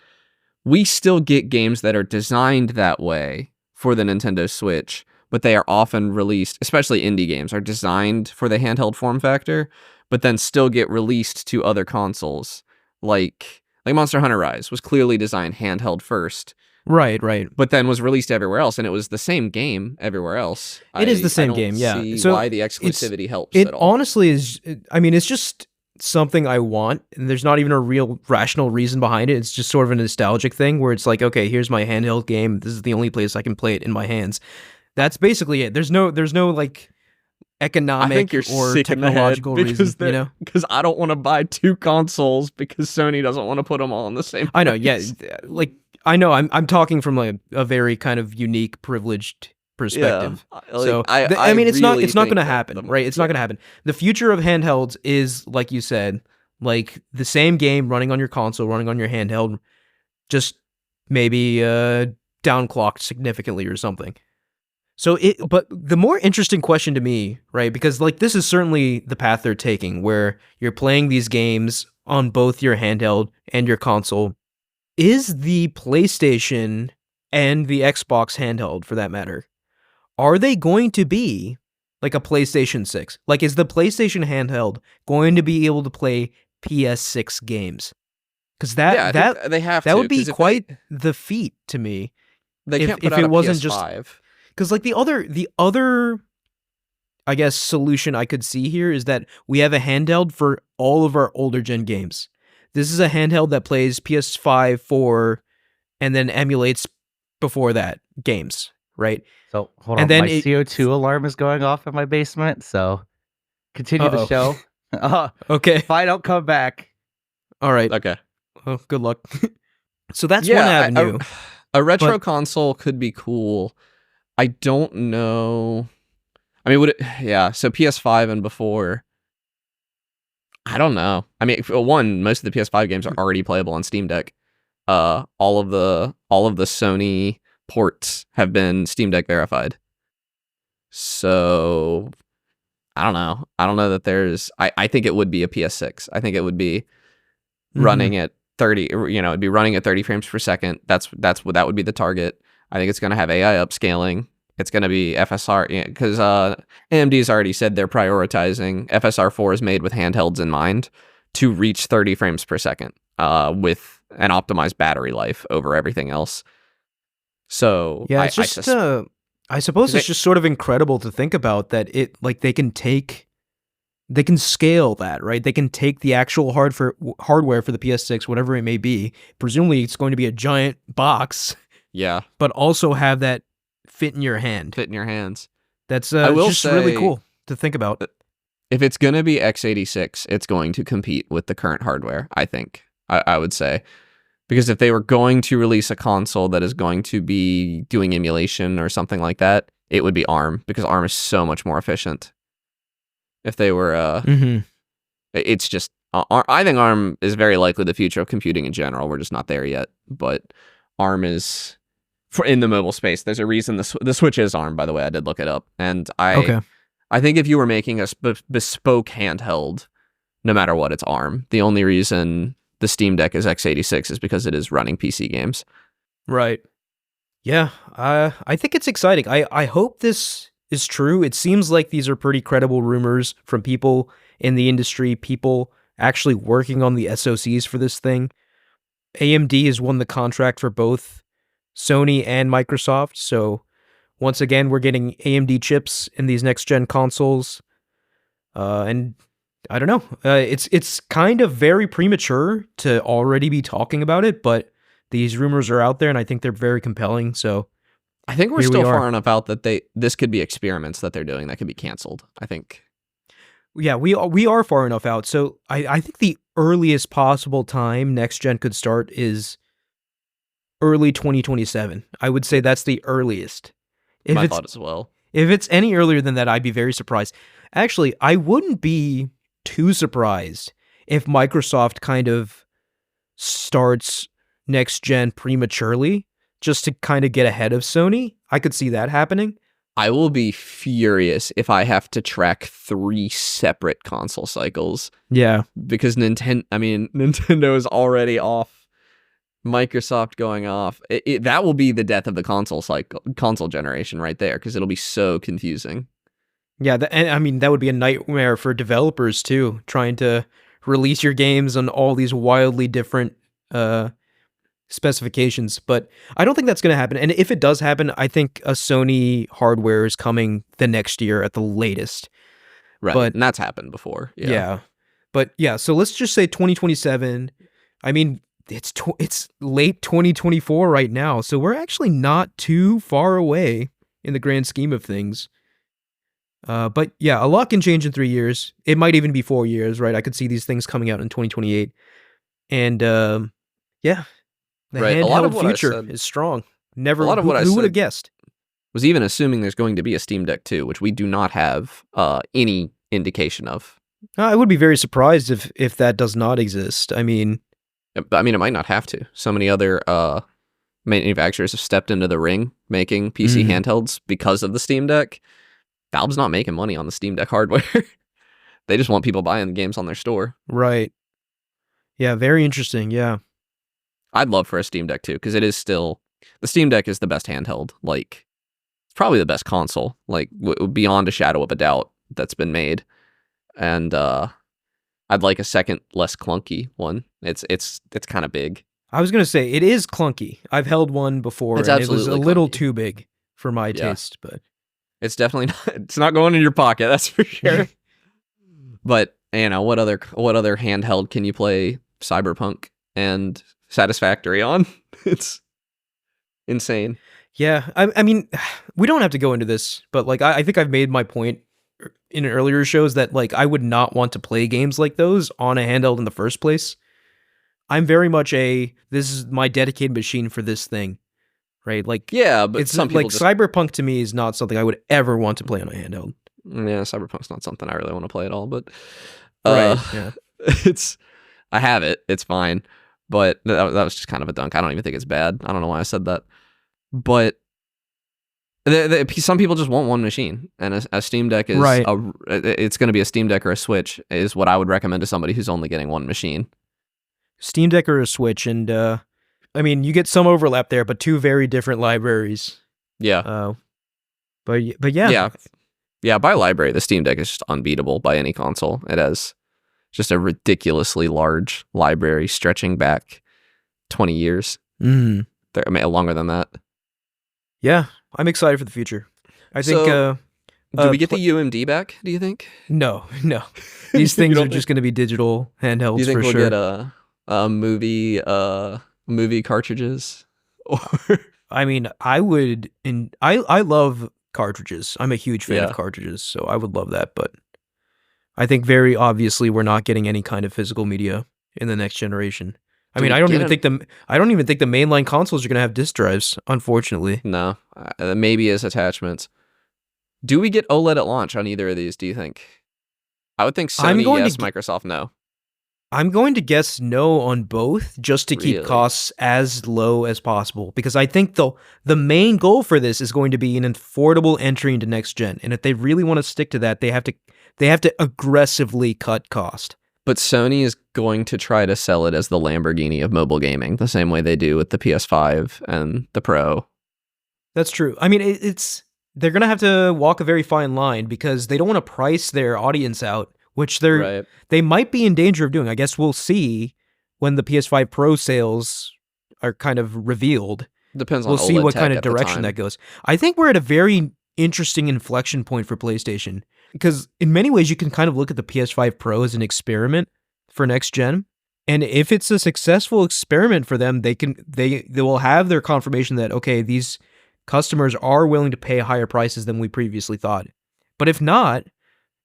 we still get games that are designed that way for the Nintendo Switch, but they are often released, especially indie games, are designed for the handheld form factor, but then still get released to other consoles. Like Monster Hunter Rise was clearly designed handheld first. Right. But then was released everywhere else, and it was the same game everywhere else. It is the same game, yeah. See so why the exclusivity helps at all. It honestly is, I mean, it's just something I want, and there's not even a real rational reason behind it. It's just sort of a nostalgic thing where it's like, okay, here's my handheld game. This is the only place I can play it in my hands. That's basically it. There's no like economic or technological reason, you know? Because I don't want to buy two consoles because Sony doesn't want to put them all in the same place. I know, yeah. Like, I know I'm talking from like a very kind of unique, privileged perspective. Yeah, so I mean, it's really not going to happen, right? It's not going to happen. The future of handhelds is, like you said, like the same game running on your console, running on your handheld, just maybe downclocked significantly or something. So but the more interesting question to me, right? Because like this is certainly the path they're taking, where you're playing these games on both your handheld and your console. Is the PlayStation and the Xbox handheld, for that matter, are they going to be like a PlayStation 6? Like, is the PlayStation handheld going to be able to play PS6 games? Because they have that would be quite the feat to me. They can't put out a PS5. Because like the other, I guess, solution I could see here is that we have a handheld for all of our older gen games. This is a handheld that plays PS5, 4, and then emulates before that games, right? So hold on, my CO2 alarm is going off in my basement. So continue the show. Okay. If I don't come back. All right. Okay. Well, good luck. So that's one avenue. A retro console could be cool. I don't know. I mean, so PS5 and before. I don't know. I mean, one, most of the PS5 games are already playable on Steam Deck. All of the Sony ports have been Steam Deck verified. So I don't know. I don't know that there's. I think it would be a PS6. I think it would be running at 30. It'd be running at 30 frames per second. That would be the target. I think it's going to have AI upscaling. It's going to be FSR because AMD's already said they're prioritizing FSR 4 is made with handhelds in mind to reach 30 frames per second with an optimized battery life over everything else. So yeah, it's I suppose it's just sort of incredible to think about that they can scale that, right? They can take the actual hardware for the PS6, whatever it may be. Presumably it's going to be a giant box. Yeah. But also have that fit in your hand. Fit in your hands. That's just really cool to think about. If it's going to be x86, it's going to compete with the current hardware, I think. I would say. Because if they were going to release a console that is going to be doing emulation or something like that, it would be ARM, because ARM is so much more efficient. If they were... It's just... I think ARM is very likely the future of computing in general. We're just not there yet. But ARM is... in the mobile space, there's a reason the Switch is ARM, by the way. I did look it up. And I think if you were making a bespoke handheld, no matter what, it's ARM. The only reason the Steam Deck is x86 is because it is running PC games. Right. Yeah, I think it's exciting. I hope this is true. It seems like these are pretty credible rumors from people in the industry, people actually working on the SoCs for this thing. AMD has won the contract for both Sony and Microsoft, so once again, we're getting AMD chips in these next-gen consoles, and I don't know. It's kind of very premature to already be talking about it, but these rumors are out there, and I think they're very compelling. So I think we're still far enough out that this could be experiments that they're doing that could be canceled. I think. Yeah, we are far enough out. So I think the earliest possible time next gen could start is early 2027. I would say that's the earliest. My thought as well. If it's any earlier than that, I'd be very surprised. Actually, I wouldn't be too surprised if Microsoft kind of starts next gen prematurely just to kind of get ahead of Sony. I could see that happening. I will be furious if I have to track 3 separate console cycles. Yeah. Because Nintendo is already off. Microsoft going off. That will be the death of the console generation right there, because it'll be so confusing. Yeah, that would be a nightmare for developers too, trying to release your games on all these wildly different specifications. But I don't think that's going to happen. And if it does happen, I think a Sony hardware is coming the next year at the latest. Right, but, and that's happened before. Yeah. But yeah, so let's just say 2027. I mean, it's late 2024 right now, so we're actually not too far away in the grand scheme of things. But yeah, a lot can change in 3 years. It might even be 4 years, right? I could see these things coming out in 2028. And yeah, the handheld future is strong. Who would have guessed? Was even assuming there's going to be a Steam Deck 2, which we do not have any indication of. I would be very surprised if that does not exist. I mean, it might not have to. So many other manufacturers have stepped into the ring making PC handhelds because of the Steam Deck. Valve's not making money on the Steam Deck hardware. They just want people buying the games on their store. Right. Yeah, very interesting. Yeah. I'd love for a Steam Deck too, because it is still... The Steam Deck is the best handheld. Like, it's probably the best console. Like, beyond a shadow of a doubt that's been made. And I'd like a second, less clunky one. It's kind of big. I was going to say, it is clunky. I've held one before, and it was a little too big for my taste, but... It's definitely not, it's not going in your pocket, that's for sure. But, what other handheld can you play Cyberpunk and Satisfactory on? It's insane. Yeah, I mean, we don't have to go into this, but like I think I've made my point in earlier shows that like I would not want to play games like those on a handheld in the first place. I'm very much this is my dedicated machine for this thing. right? Like, Yeah, but it's some people like just Cyberpunk to me is not something I would ever want to play on a handheld. yeah, Cyberpunk's not something I really want to play at all, but Right. Yeah. it's I have it. It's fine. But that was just kind of a dunk. I don't even think it's bad. I don't know why I said that. But some people just want one machine, and a Steam Deck is Right. It's going to be a Steam Deck or a Switch is what I would recommend to somebody who's only getting one machine. Steam Deck or a Switch, and I mean, you get some overlap there, but two very different libraries. Yeah. But yeah. Yeah, by library, the Steam Deck is just unbeatable by any console. It has just a ridiculously large library stretching back 20 years. Mm. I mean, longer than that. Yeah, I'm excited for the future. I think. Do we get the UMD back, do you think? No. These things are just going to be digital handhelds. Do you think for we'll sure. get a movie cartridges? Or I mean, I would. I love cartridges. I'm a huge fan Yeah. of cartridges, so I would love that. But I think very obviously we're not getting any kind of physical media in the next generation. I Do mean, we I don't get even think the mainline consoles are going to have disk drives, unfortunately. No, maybe as attachments. Do we get OLED at launch on either of these, do you think? I would think Sony, yes, Microsoft, no. I'm going to guess no on both, just to keep Really? costs as low as possible, because I think the main goal for this is going to be an affordable entry into next gen, and if they really want to stick to that, they have to aggressively cut cost. But Sony is going to try to sell it as the Lamborghini of mobile gaming, the same way they do with the PS5 and the Pro. That's true. I mean, they're going to have to walk a very fine line because they don't want to price their audience out, which they might be in danger of doing. I guess we'll see when the PS5 Pro sales are kind of revealed. Depends on We'll see OLED what tech kind of at the direction time. that goes. I think we're at a very interesting inflection point for PlayStation, because in many ways you can kind of look at the PS5 Pro as an experiment for next gen. And if it's a successful experiment for them, they will have their confirmation that, okay, these customers are willing to pay higher prices than we previously thought. But if not,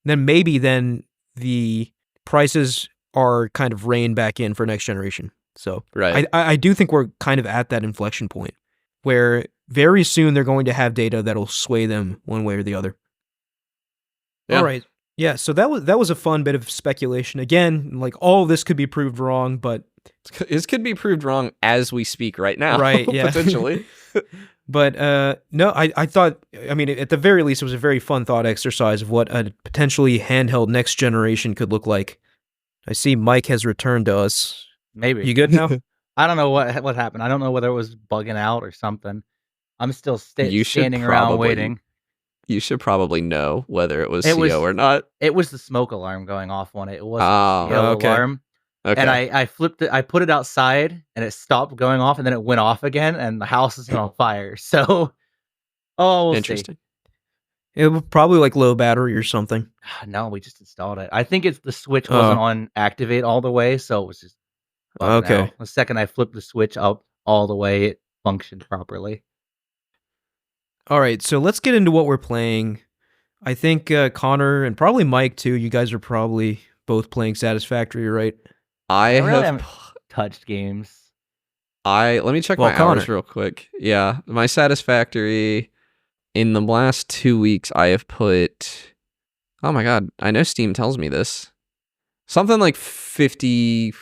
then maybe the prices are kind of reined back in for next generation. So Right. I do think we're kind of at that inflection point where very soon they're going to have data that'll sway them one way or the other. Yeah. All right. Yeah, so that was a fun bit of speculation. Again, like, all of this could be proved wrong, but This could be proved wrong as we speak right now. Right, yeah. Potentially. But no, I thought, I mean, at the very least, it was a very fun thought exercise of what a potentially handheld next generation could look like. I see Mike has returned to us. Maybe. You good now? I don't know what happened. I don't know whether it was bugging out or something. I'm still You should standing around probably- waiting. You should probably know whether it was It CO was- or not. It was the smoke alarm going off on it. It wasn't Oh, the CO okay. alarm. Okay. And I flipped it. I put it outside, and it stopped going off, and then it went off again, and the house is on fire. So, we'll Interesting. It was probably like low battery or something. see. No, we just installed it. I think it's the switch wasn't on activate all the way, so it was just bugging Okay. out. The second I flipped the switch up all the way, it functioned properly. All right, so let's get into what we're playing. I think Connor and probably Mike too, you guys are probably both playing Satisfactory, right? I really have haven't touched games. let me check Well, my hours Connor. real quick. Yeah, my Satisfactory in the last 2 weeks I have put, oh my god, I know Steam tells me this. Something like 50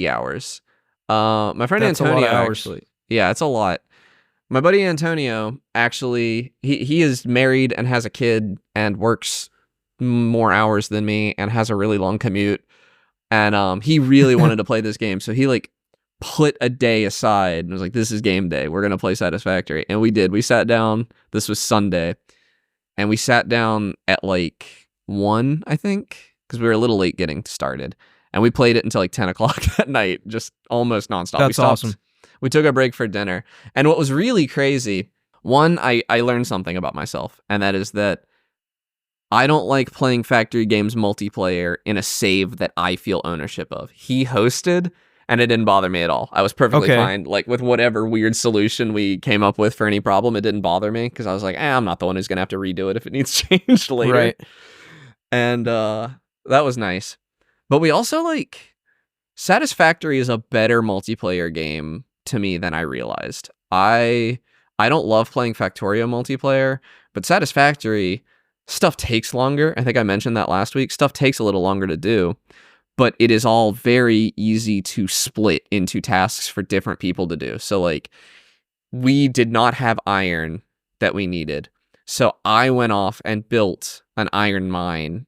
hours. My friend That's a lot of Antonio hours. actually. Yeah, it's a lot. My buddy Antonio actually he is married and has a kid and works more hours than me and has a really long commute. And he really wanted to play this game, so he like put a day aside and was like, "This is game day. We're gonna play Satisfactory." And we did. We sat down. This was Sunday, and we sat down at like 1, I think, because we were a little late getting started. And we played it until like 10 o'clock at night, just almost nonstop. That's we stopped, awesome. We took a break for dinner. And what was really crazy, one, I learned something about myself, and that is that I don't like playing factory games multiplayer in a save that I feel ownership of. He hosted, and it didn't bother me at all. I was perfectly Okay. fine. Like, with whatever weird solution we came up with for any problem, it didn't bother me, because I was like, I'm not the one who's going to have to redo it if it needs changed later. Right. And that was nice. But we also, like, Satisfactory is a better multiplayer game to me than I realized. I I don't love playing Factorio multiplayer, but Satisfactory, stuff takes longer. I think I mentioned that last week. Stuff takes a little longer to do, but it is all very easy to split into tasks for different people to do. So like, we did not have iron that we needed. So I went off and built an iron mine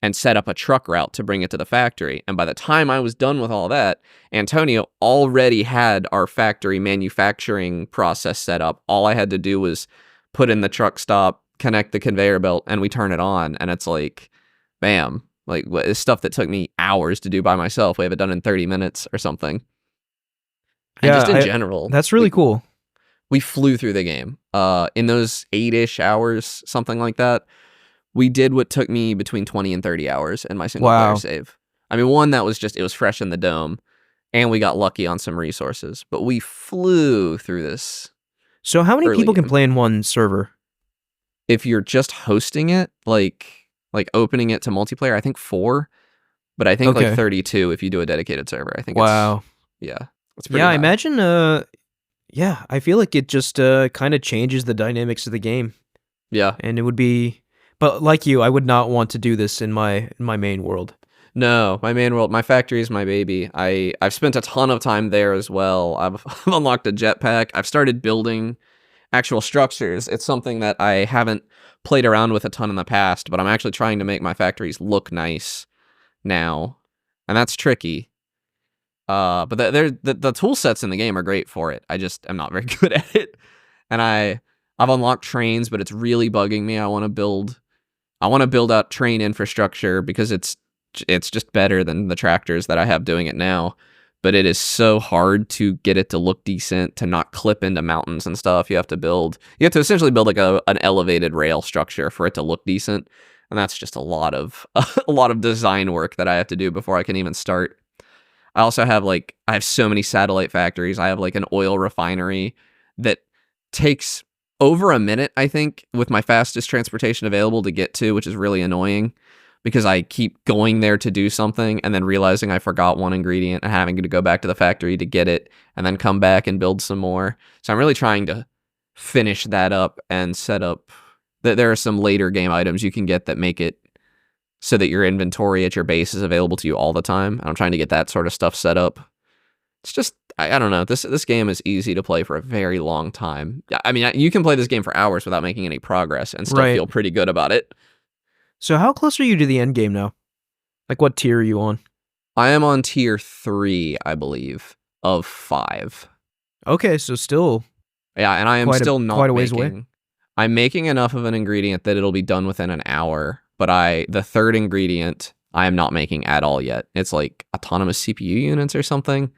and set up a truck route to bring it to the factory. And by the time I was done with all that, Antonio already had our factory manufacturing process set up. All I had to do was put in the truck stop, connect the conveyor belt, and we turn it on. And it's like, bam, like it's stuff that took me hours to do by myself. We have it done in 30 minutes or something. And just in general. That's really cool. We flew through the game. In those 8-ish hours, something like that. We did what took me between 20 and 30 hours in my single player save. I mean, one that was just, it was fresh in the dome, and we got lucky on some resources, but we flew through this. So how many people can play in one server? If you're just hosting it, like opening it to multiplayer, I think 4, but I think like 32 if you do a dedicated server. I think wow. It's pretty high. I high. imagine, I feel like it just kind of changes the dynamics of the game. Yeah. And it would be... But like you, I would not want to do this in my main world. No, my main world, my factory is my baby. I've spent a ton of time there as well. I've unlocked a jetpack. I've started building actual structures. It's something that I haven't played around with a ton in the past, but I'm actually trying to make my factories look nice now, and that's tricky. But the tool sets in the game are great for it. I just am not very good at it, and I've unlocked trains, but it's really bugging me. I want to build out train infrastructure because it's just better than the tractors that I have doing it now. But it is so hard to get it to look decent, to not clip into mountains and stuff. You have to essentially build like an elevated rail structure for it to look decent. And that's just a lot of design work that I have to do before I can even start. I also have I have so many satellite factories. I have like an oil refinery that takes over a minute, I think, with my fastest transportation available to get to, which is really annoying because I keep going there to do something and then realizing I forgot one ingredient and having to go back to the factory to get it and then come back and build some more. So I'm really trying to finish that up and set up that there are some later game items you can get that make it so that your inventory at your base is available to you all the time. And I'm trying to get that sort of stuff set up. It's just, I don't know. This game is easy to play for a very long time. I mean, you can play this game for hours without making any progress and still feel pretty good about it. So how close are you to the end game now? Like, what tier are you on? I am on tier 3, I believe, of 5. Okay, so still... Yeah, and I am still not quite a ways away. I'm making enough of an ingredient that it'll be done within an hour, but the third ingredient, I am not making at all yet. It's like autonomous CPU units or something.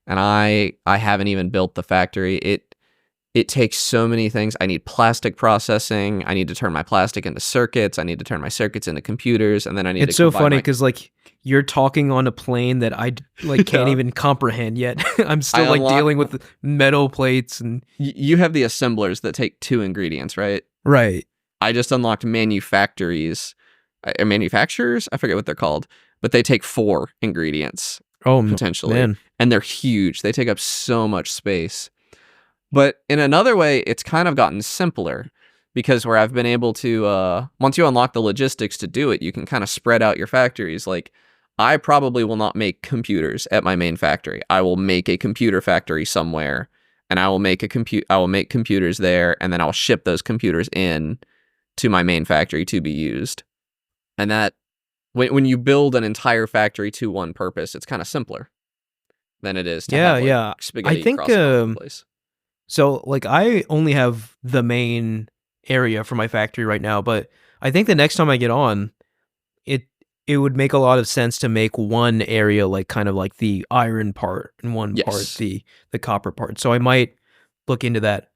And I haven't even built the factory. It takes so many things. I need plastic processing. I need to turn my plastic into circuits. I need to turn my circuits into computers, and then I need. It's so funny because you're talking on a plane that I can't even comprehend yet. I'm still dealing with metal plates and. You have the assemblers that take 2 ingredients, right? Right. I just unlocked manufacturers. I forget what they're called, but they take 4 ingredients. Oh, potentially. Man. And they're huge. They take up so much space. But in another way, it's kind of gotten simpler because where I've been able to, once you unlock the logistics to do it, you can kind of spread out your factories. Like, I probably will not make computers at my main factory. I will make a computer factory somewhere, and I will make computers there, and then I'll ship those computers in to my main factory to be used. And that, when you build an entire factory to one purpose, it's kind of simpler than it is to have spaghetti across the place. So, I only have the main area for my factory right now, but I think the next time I get on, it would make a lot of sense to make one area kind of like the iron part and one part the copper part. So I might look into that.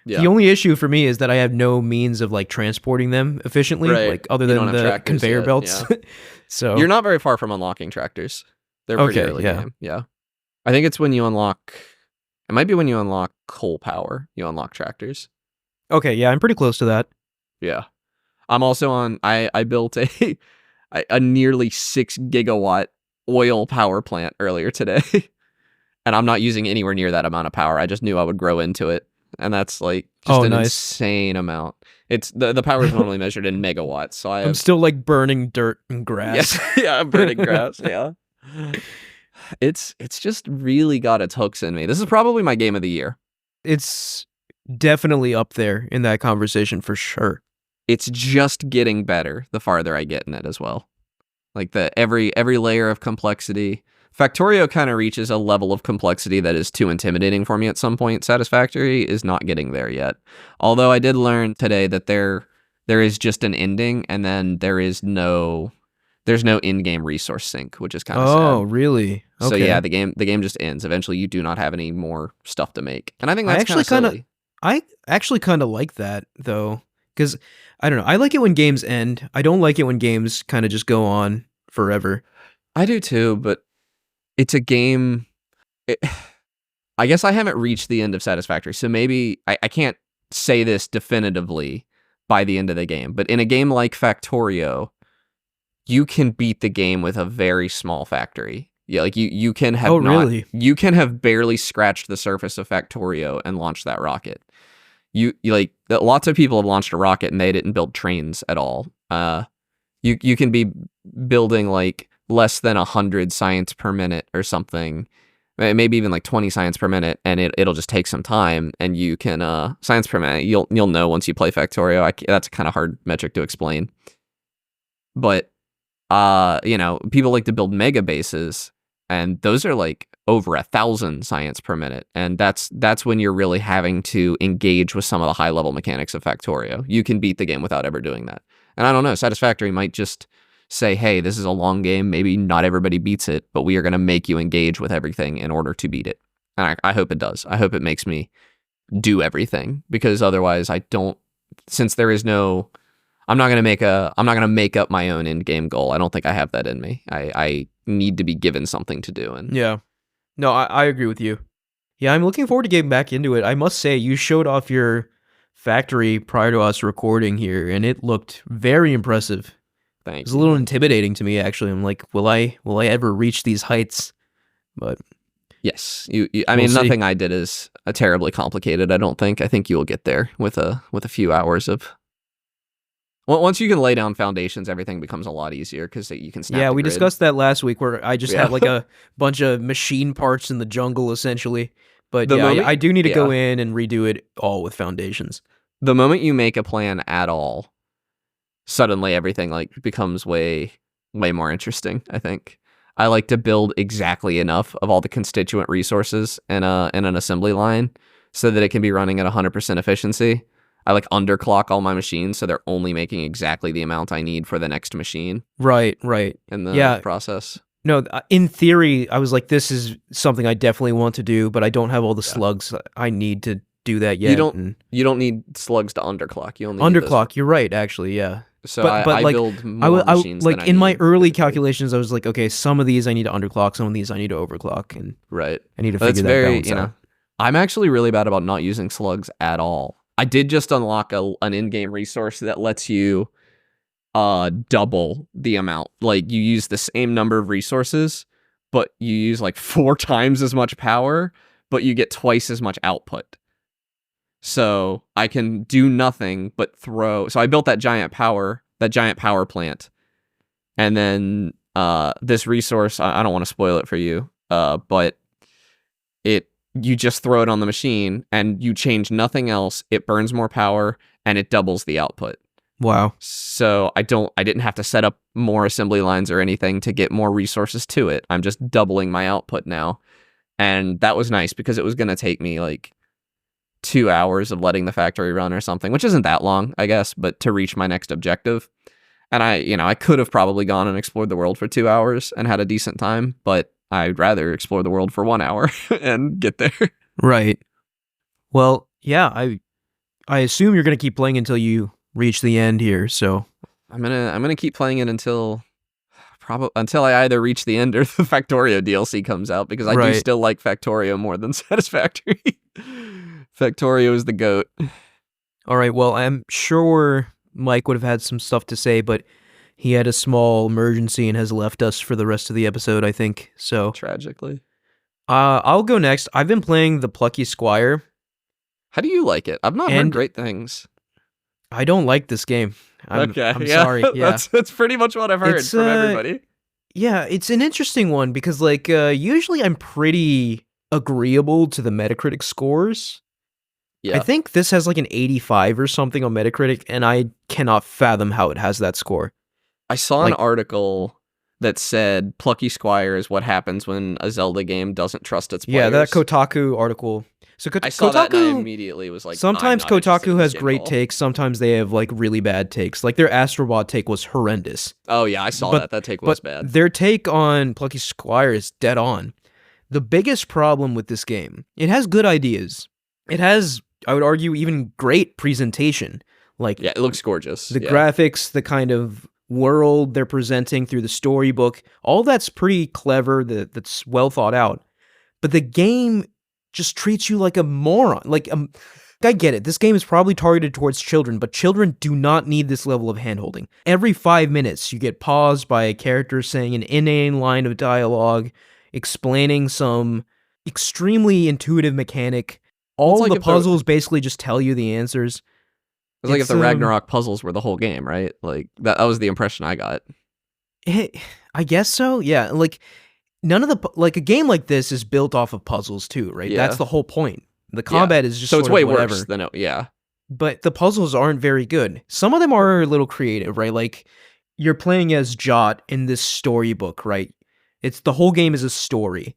Yeah. The only issue for me is that I have no means of transporting them efficiently, other than the conveyor belts. Yeah. So you're not very far from unlocking tractors. They're pretty early game. Yeah. I think it's when you unlock. It might be when you unlock coal power, you unlock tractors. Okay, yeah, I'm pretty close to that. Yeah. I'm also on, I built a nearly 6 gigawatt oil power plant earlier today. And I'm not using anywhere near that amount of power. I just knew I would grow into it. and that's like just an nice. insane amount. It's the power is normally measured in megawatts, so I'm still like burning dirt and grass. Yes, yeah, I'm burning grass. Yeah, it's just really got its hooks in me. This is probably my game of the year. It's definitely up there in that conversation for sure. It's just getting better the farther I get in it as well. Like every layer of complexity. Factorio kind of reaches a level of complexity that is too intimidating for me at some point. Satisfactory is not getting there yet. Although I did learn today that there is just an ending, and then there's no in-game resource sync, which is kind of sad. Oh, really? Okay. So yeah, the game just ends. Eventually, you do not have any more stuff to make, and I think that's kind of silly. I actually kind of like that though, because I don't know. I like it when games end. I don't like it when games kind of just go on forever. I do too, but it's a game. I guess I haven't reached the end of Satisfactory, so maybe I can't say this definitively by the end of the game. But in a game like Factorio, you can beat the game with a very small factory. Yeah, like you can have really? You can have barely scratched the surface of Factorio and launched that rocket. You like lots of people have launched a rocket and they didn't build trains at all. You can be building like less than 100 science per minute or something, maybe even like 20 science per minute, and it'll just take some time. And you can science per minute. You'll know once you play Factorio. That's a kind of hard metric to explain, but people like to build mega bases, and those are like over 1,000 science per minute, and that's when you're really having to engage with some of the high level mechanics of Factorio. You can beat the game without ever doing that. And I don't know, Satisfactory might just say, hey, this is a long game, maybe not everybody beats it, but we are going to make you engage with everything in order to beat it. And I hope it does. I hope it makes me do everything, because otherwise since there is no, I'm not going to make up my own end game goal. I don't think I have that in me. I need to be given something to do. And yeah. No, I agree with you. Yeah, I'm looking forward to getting back into it. I must say, you showed off your factory prior to us recording here, and it looked very impressive. Thank you. It was a little intimidating to me, actually. I'm like, will I ever reach these heights? But yes, I mean, nothing I did is terribly complicated. I don't think. I think you will get there with a few hours of. Once you can lay down foundations, everything becomes a lot easier because you can snap. Yeah, the we grid. discussed that last week, where I just had like a bunch of machine parts in the jungle, essentially. But I do need to go in and redo it all with foundations. The moment you make a plan at all, suddenly everything like becomes way more interesting. I think I like to build exactly enough of all the constituent resources in an assembly line so that it can be running at 100% efficiency. I like underclock all my machines so they're only making exactly the amount I need for the next machine. Right. In the process. No, in theory, I was like, this is something I definitely want to do, but I don't have all the slugs I need to do that yet. You don't need slugs to underclock. You only underclock. You're right, actually. Yeah. So but I like, build more machines like than in my need. early calculations, I was like, okay, some of these I need to underclock, some of these I need to overclock, and I need to figure that balance out. I'm actually really bad about not using slugs at all. I did just unlock an in-game resource that lets you double the amount. Like you use the same number of resources, but you use like 4 times as much power, but you get twice as much output. So I can do nothing but throw. So I built that giant power plant, and then this resource. I don't want to spoil it for you, but you just throw it on the machine and you change nothing else. It burns more power and it doubles the output. Wow. So I didn't have to set up more assembly lines or anything to get more resources to it. I'm just doubling my output now. And that was nice because it was going to take me like 2 hours of letting the factory run or something, which isn't that long, I guess, but to reach my next objective. And I could have probably gone and explored the world for 2 hours and had a decent time, but I'd rather explore the world for 1 hour and get there. Right. Well, yeah, I assume you're going to keep playing until you reach the end here, so I'm going to keep playing it until I either reach the end or the Factorio DLC comes out, because I do still like Factorio more than Satisfactory. Factorio is the GOAT. All right, well, I'm sure Mike would have had some stuff to say, but he had a small emergency and has left us for the rest of the episode, I think. So tragically. I'll go next. I've been playing the Plucky Squire. How do you like it? I've not heard And great things. I don't like this game. I'm Yeah. sorry. Yeah. That's pretty much what I've heard It's, from everybody. Yeah, it's an interesting one because like usually I'm pretty agreeable to the Metacritic scores. I Yeah. think this has like an 85 or something on Metacritic, and I cannot fathom how it has that score. I saw an Like- article that said Plucky Squire is what happens when a Zelda game doesn't trust its players. Yeah, that Kotaku article. So I saw that and I Kotaku immediately was like, sometimes I'm not interested in Kotaku this has game at great all. takes, sometimes they have like really bad takes. Like their Astrobot take was horrendous. Oh yeah, I saw But- that. That take was But bad. their take on Plucky Squire is dead on. The biggest problem with this game, it has good ideas. It has, I would argue, even great presentation. Like Yeah, it looks gorgeous. the Yeah. graphics, the kind of world they're presenting through the storybook, all that's pretty clever, that's well thought out. But the game just treats you like a moron. I get it. This game is probably targeted towards children, but children do not need this level of handholding. Every 5 minutes, you get paused by a character saying an inane line of dialogue, explaining some extremely intuitive mechanic. All like the if the- puzzles basically just tell you the answers. It's like if It's, the Ragnarok puzzles were the whole game, right? Like that was the impression I got. I guess so. Yeah, like none of the like a game like this is built off of puzzles too, right? Yeah. That's the whole point. The combat is just So it's sort way of whatever. worse than it. Yeah. But the puzzles aren't very good. Some of them are a little creative, right? Like you're playing as Jot in this storybook, right? It's the whole game is a story.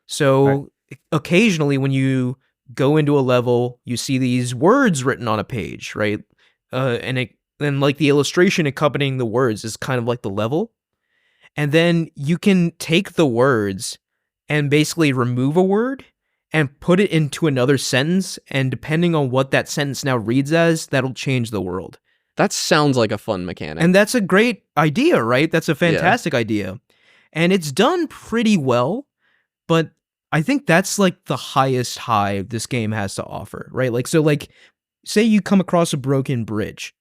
So occasionally when you go into a level, you see these words written on a page, right? And like the illustration accompanying the words is kind of like the level. And then you can take the words and basically remove a word and put it into another sentence, and depending on what that sentence now reads as, that'll change the world. That sounds like a fun mechanic. And that's a great idea, right? That's a fantastic idea. And it's done pretty well, but I think that's like the highest high this game has to offer, right? Like, so like, say you come across a broken bridge.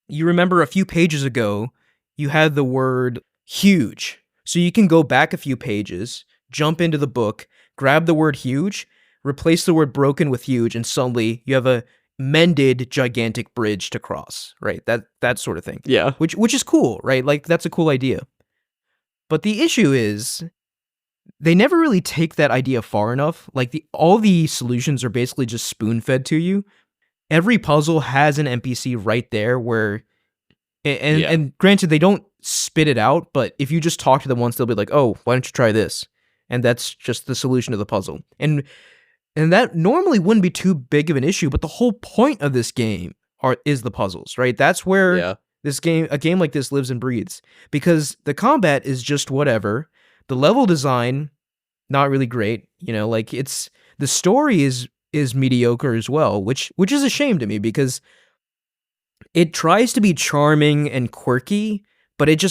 You remember a few pages ago, you had the word huge. So you can go back a few pages, jump into the book, grab the word huge, replace the word broken with huge, and suddenly you have a mended gigantic bridge to cross, right? That sort of thing. Yeah. Which is cool, right? Like that's a cool idea. But the issue is they never really take that idea far enough. Like all the solutions are basically just spoon-fed to you. Every puzzle has an NPC right there where and granted they don't spit it out, but if you just talk to them once they'll be like, "Oh, why don't you try this?" And that's just the solution to the puzzle. And that normally wouldn't be too big of an issue, but the whole point of this game is the puzzles, right? That's where a game like this lives and breathes, because the combat is just whatever. The level design, not really great. You know, like the story is mediocre as well, which is a shame to me because it tries to be charming and quirky, but it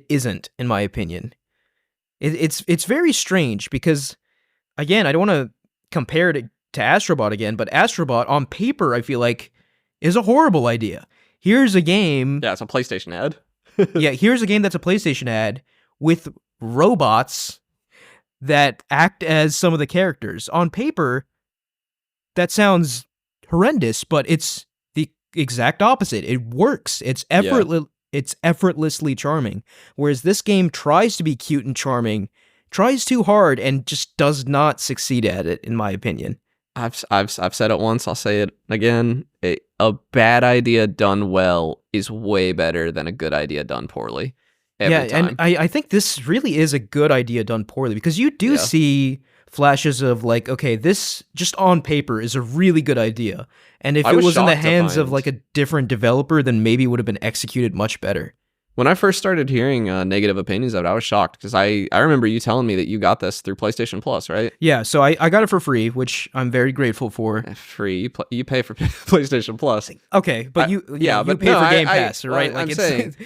isn't, in my opinion. It's very strange because, again, I don't want to compare it to Astrobot again, but Astrobot on paper, I feel like, is a horrible idea. Here's a game. Yeah, it's a PlayStation ad. Here's a game that's a PlayStation ad with robots that act as some of the characters. On paper, that sounds horrendous, but it's the exact opposite. It works. It's effortlessly charming. Whereas this game tries to be cute and charming, tries too hard, and just does not succeed at it, in my opinion. I've said it once, I'll say it again. A bad idea done well is way better than a good idea done poorly. Every time. And I think this really is a good idea done poorly, because you do see flashes of like, okay, this just on paper is a really good idea. And if it was in the hands of like a different developer, then maybe it would have been executed much better. When I first started hearing negative opinions of it, I was shocked because I remember you telling me that you got this through PlayStation Plus, right? Yeah, so I got it for free, which I'm very grateful for. Free? You pay for PlayStation Plus. Okay, but you pay for Game Pass, right? I'm saying,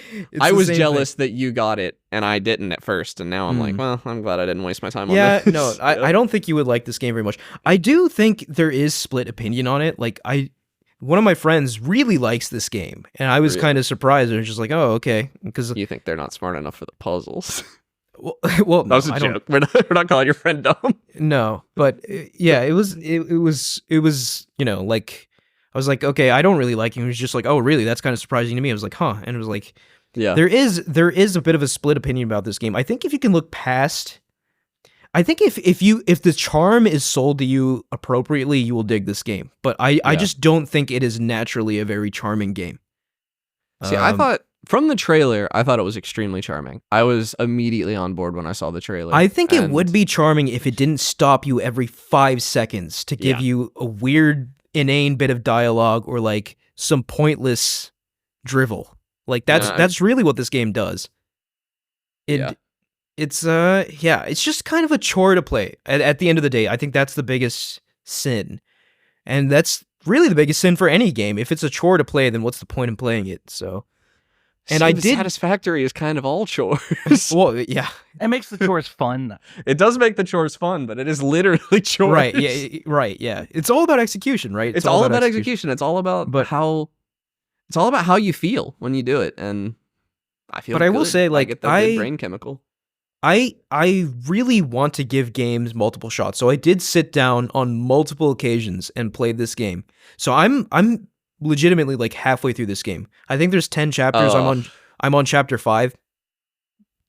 I was jealous that you got it and I didn't at first, and now I'm like, well, I'm glad I didn't waste my time on this. No, I don't think you would like this game very much. I do think there is split opinion on it. Like, one of my friends really likes this game, and I was kind of surprised. I was just like, oh, okay. Because you think they're not smart enough for the puzzles. Well, That was a I don't. joke. We're not calling your friend dumb. No, but yeah, it was like I was like, okay, I don't really like him. He was just like, oh, really? That's kind of surprising to me. I was like, huh, and it was like, Yeah. there is a bit of a split opinion about this game. I think if you can look past, I think if the charm is sold to you appropriately, you will dig this game. But I just don't think it is naturally a very charming game. See, I thought from the trailer, I thought it was extremely charming. I was immediately on board when I saw the trailer. I think it would be charming if it didn't stop you every 5 seconds to give you a weird, inane bit of dialogue or like some pointless drivel. Like that's really what this game does. It's just kind of a chore to play. At the end of the day, I think that's the biggest sin, and that's really the biggest sin for any game. If it's a chore to play, then what's the point in playing it? So, and Satisfactory is kind of all chores. Well, yeah, It makes the chores fun. It does make the chores fun, but it is literally chores. right, yeah, right, yeah. It's all about execution, right? It's all about execution. It's all about how you feel when you do it, and I feel. But I will good. say, like, I get that good brain chemical. I really want to give games multiple shots. So I did sit down on multiple occasions and played this game. So I'm legitimately like halfway through this game. I think there's 10 chapters. I'm on chapter 5.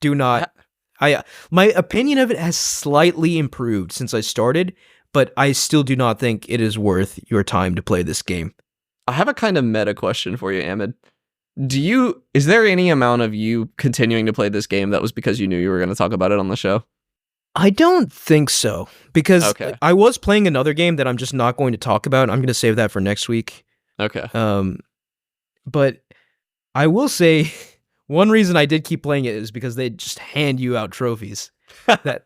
My opinion of it has slightly improved since I started, but I still do not think it is worth your time to play this game. I have a kind of meta question for you, Ahmed. Is there any amount of you continuing to play this game that was because you knew you were going to talk about it on the show? I don't think so, because I was playing another game that I'm just not going to talk about. I'm going to save that for next week. Okay. But I will say one reason I did keep playing it is because they just hand you out trophies. That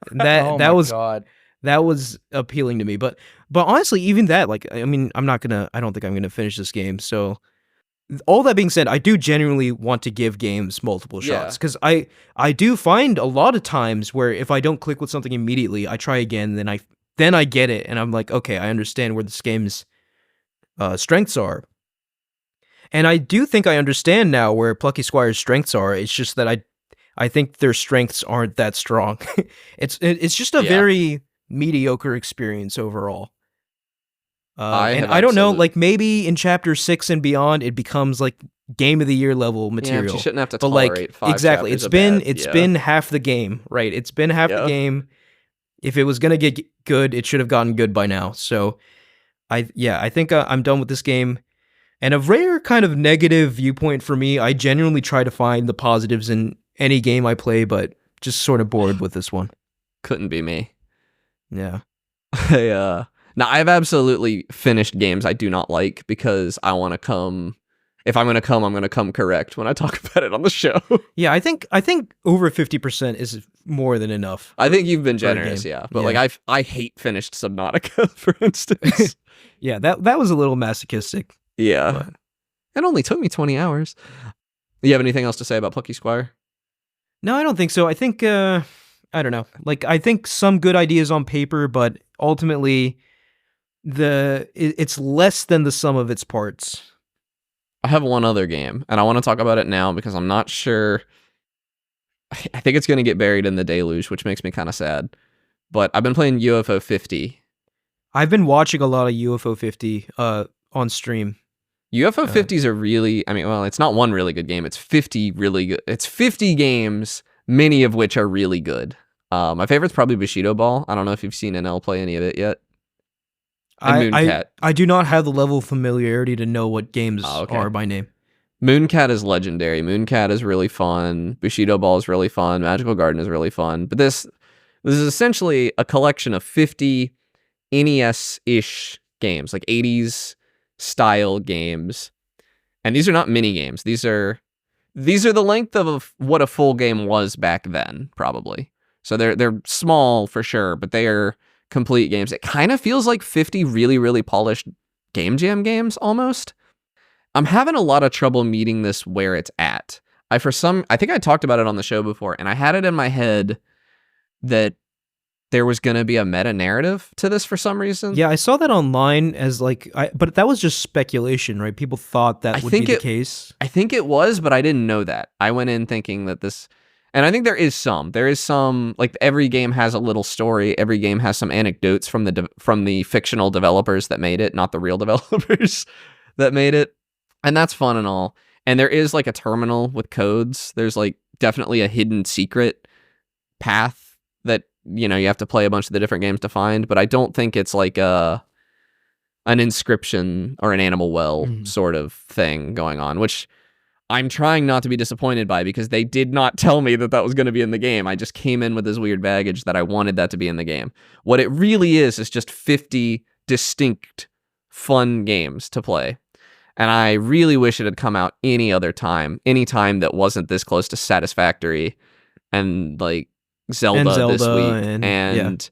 was appealing to me. But honestly, even that, like, I mean, I don't think I'm gonna finish this game. So all that being said, I do genuinely want to give games multiple shots, because I do find a lot of times where if I don't click with something immediately, I try again, then I get it, and I'm like, okay, I understand where this game's strengths are. And I do think I understand now where Plucky Squire's strengths are. It's just that I think their strengths aren't that strong. It's just a very mediocre experience overall. I don't know, like maybe in chapter 6 and beyond, it becomes like game of the year level material. Yeah, you shouldn't have to but tolerate 5 exactly, chapters it's been half the game, right? It's been half the game. If it was gonna get good, it should have gotten good by now. So, I think I'm done with this game. And a rare kind of negative viewpoint for me, I genuinely try to find the positives in any game I play, but just sort of bored with this one. Couldn't be me. Yeah. Now, I've absolutely finished games I do not like because I want to come. If I'm going to come, I'm going to come correct when I talk about it on the show. Yeah, I think over 50% is more than enough. I think you've been generous, But like I hate finished Subnautica, for instance. Yeah, that was a little masochistic. Yeah. But it only took me 20 hours. You have anything else to say about Plucky Squire? No, I don't think so. I think I don't know. Like, I think some good ideas on paper, but ultimately it's less than the sum of its parts. I have one other game, and I want to talk about it now because I'm not sure. I think it's going to get buried in the deluge, which makes me kind of sad. But I've been playing UFO 50. I've been watching a lot of UFO 50 on stream. UFO 50 is it's not one really good game. It's 50 really good. It's 50 games, many of which are really good. My favorite's probably Bushido Ball. I don't know if you've seen NL play any of it yet. And Mooncat. I do not have the level of familiarity to know what games are by name. Mooncat is legendary. Mooncat is really fun. Bushido Ball is really fun. Magical Garden is really fun. But this is essentially a collection of 50 NES-ish games, like 80s style games. And these are not mini games. These are the length of what a full game was back then, probably. So they're small for sure, but they are complete games. It kind of feels like 50 really, really polished Game Jam games almost. I'm having a lot of trouble meeting this where it's at. I think I talked about it on the show before, and I had it in my head that there was going to be a meta narrative to this for some reason. Yeah, I saw that online as but that was just speculation, right? People thought that would be the case. I think it was, but I didn't know that. I went in thinking that this, And I think there is some. Like every game has a little story. Every game has some anecdotes from the fictional developers that made it, not the real developers that made it. And that's fun and all. And there is like a terminal with codes. There's like definitely a hidden secret path that, you have to play a bunch of the different games to find. But I don't think it's like an inscription or an animal well sort of thing going on, which I'm trying not to be disappointed by, because they did not tell me that was going to be in the game. I just came in with this weird baggage that I wanted that to be in the game. What it really is just 50 distinct fun games to play. And I really wish it had come out any time that wasn't this close to Satisfactory and like Zelda this week and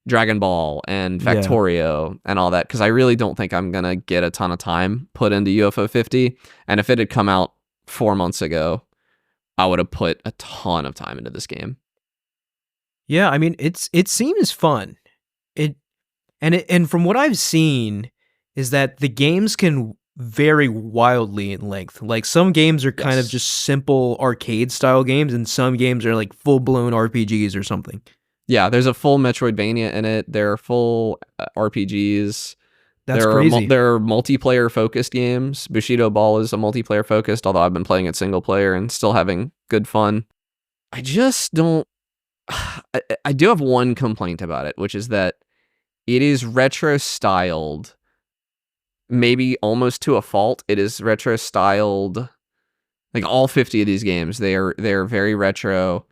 Dragon Ball and Factorio and all that, because I really don't think I'm going to get a ton of time put into UFO 50. And if it had come out 4 months ago, I would have put a ton of time into this game. Yeah, I mean, it seems fun. And from what I've seen is that the games can vary wildly in length. Like some games are kind of just simple arcade style games, and some games are like full blown RPGs or something. Yeah, there's a full Metroidvania in it. There are full RPGs. That's crazy. There are multiplayer focused games. Bushido Ball is a multiplayer focused, although I've been playing it single player and still having good fun. I just don't. I do have one complaint about it, which is that it is retro styled, maybe almost to a fault. It is retro styled, like all 50 of these games. They're very retro.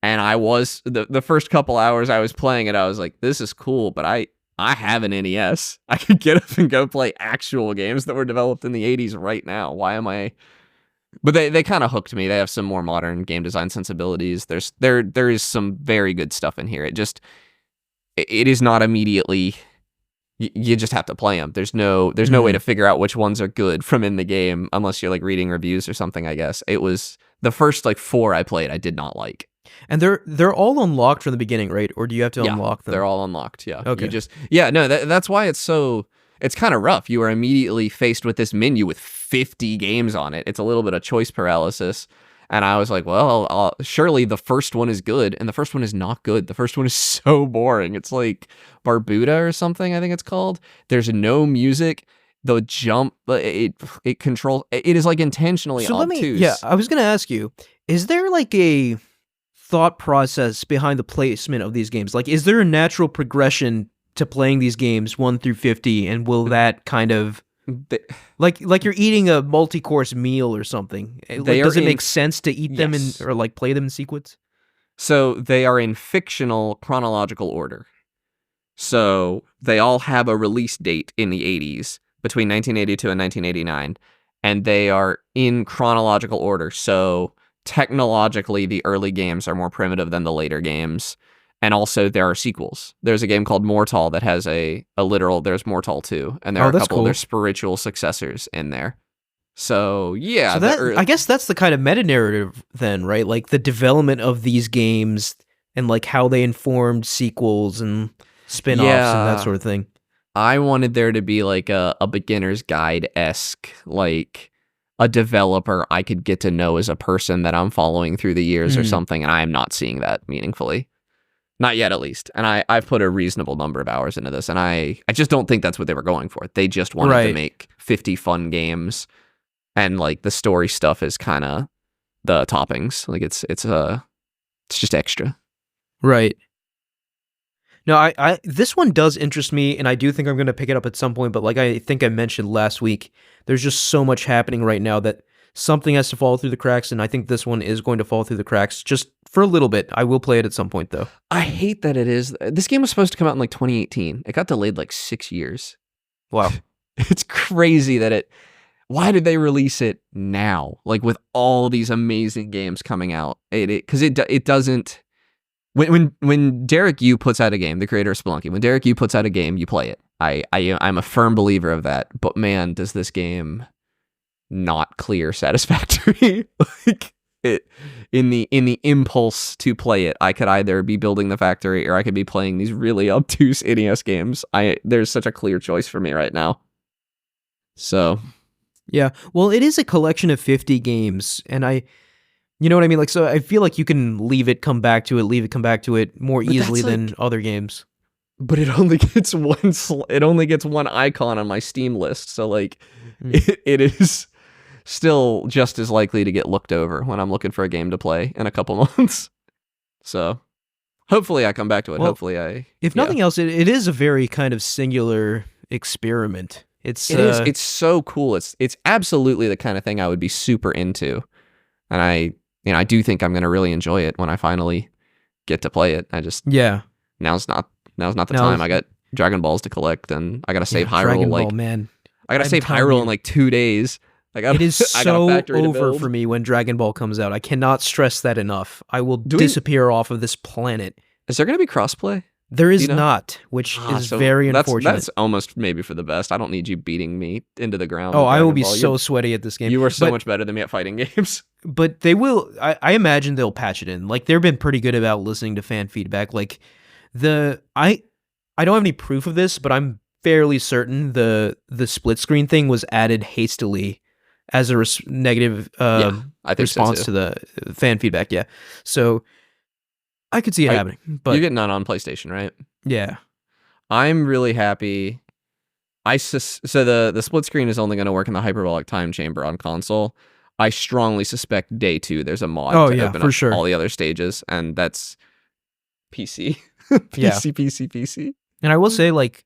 And I was the first couple hours I was playing it, I was like, this is cool, but I have an NES. I could get up and go play actual games that were developed in the 80s right now. Why am I? But they kind of hooked me. They have some more modern game design sensibilities. There is some very good stuff in here. It is not immediately. You just have to play them. There's no way to figure out which ones are good from in the game unless you're like reading reviews or something. I guess it was the first like 4 I played I did not like. And they're all unlocked from the beginning, right? Or do you have to unlock them? They're all unlocked. Yeah. Okay. That's why it's kind of rough. You are immediately faced with this menu with 50 games on it. It's a little bit of choice paralysis. And I was like, well, surely the first one is good. And the first one is not good. The first one is so boring. It's like Barbuda or something, I think it's called. There's no music. The jump, it controls, it is like intentionally obtuse. I was going to ask you, is there like a thought process behind the placement of these games? Like, is there a natural progression to playing these games 1 through 50, and will that kind of like you're eating a multi-course meal or something? Does it make sense to eat them or like play them in sequence? So they are in fictional chronological order. So they all have a release date in the 80s between 1982 and 1989, and they are in chronological order. So technologically, the early games are more primitive than the later games. And also, there are sequels. There's a game called Mortal that has a literal, there's Mortal 2. And there are a couple of their spiritual successors in there. So, yeah. So I guess that's the kind of meta-narrative then, right? Like the development of these games and like how they informed sequels and spin-offs and that sort of thing. I wanted there to be like a beginner's guide-esque, like a developer I could get to know as a person that I'm following through the years or something, and I am not seeing that meaningfully. Not yet, at least. And I've put a reasonable number of hours into this, and I just don't think that's what they were going for. They just wanted to make 50 fun games, and like the story stuff is kind of the toppings. Like it's just extra. Right. No, I this one does interest me, and I do think I'm going to pick it up at some point, but like I think I mentioned last week, there's just so much happening right now that something has to fall through the cracks, and I think this one is going to fall through the cracks just for a little bit. I will play it at some point, though. I hate that it is. This game was supposed to come out in like 2018. It got delayed like 6 years. Wow. It's crazy that why did they release it now? Like with all these amazing games coming out. Because it doesn't... When Derek Yu puts out a game, the creator of Spelunky, when Derek Yu puts out a game, you play it. I'm a firm believer of that. But man, does this game not clear Satisfactory? Like it in the impulse to play it, I could either be building the factory or I could be playing these really obtuse NES games. There's such a clear choice for me right now. So yeah, well, it is a collection of 50 games, and You know what I mean? Like, so I feel like you can leave it, come back to it more But easily that's than like- other games. But it only gets it only gets one icon on my Steam list, so like it is still just as likely to get looked over when I'm looking for a game to play in a couple months. So hopefully I come back to it. Well, Hopefully I If nothing else, it is a very kind of singular experiment. It's It's so cool. It's absolutely the kind of thing I would be super into. And I do think I'm going to really enjoy it when I finally get to play it. Now's not the time. I got Dragon Balls to collect, and I got to save Hyrule. Dragon Ball, man. I got to I'm save telling Hyrule you. in like 2 days. It is I got a so factory to over build. for me when Dragon Ball comes out. I cannot stress that enough. I will disappear off of this planet. Is there going to be crossplay? There is You know? not, which is So very unfortunate. That's almost maybe for the best. I don't need you beating me into the ground. Oh, with I will Dragon be Ball. so sweaty at this game. You are so But- much better than me at fighting games. But they will. I imagine they'll patch it in. Like they've been pretty good about listening to fan feedback. Like I don't have any proof of this, but I'm fairly certain the split screen thing was added hastily as a negative I think response so to too. the fan feedback. Yeah, so I could see it happening. But You get none on PlayStation, right? yeah, I'm really happy. So the split screen is only going to work in the hyperbolic time chamber on console. I strongly suspect day 2 there's a mod Oh, to yeah, open for up sure. all the other stages, and that's PC. Yeah. PC. and I will say like.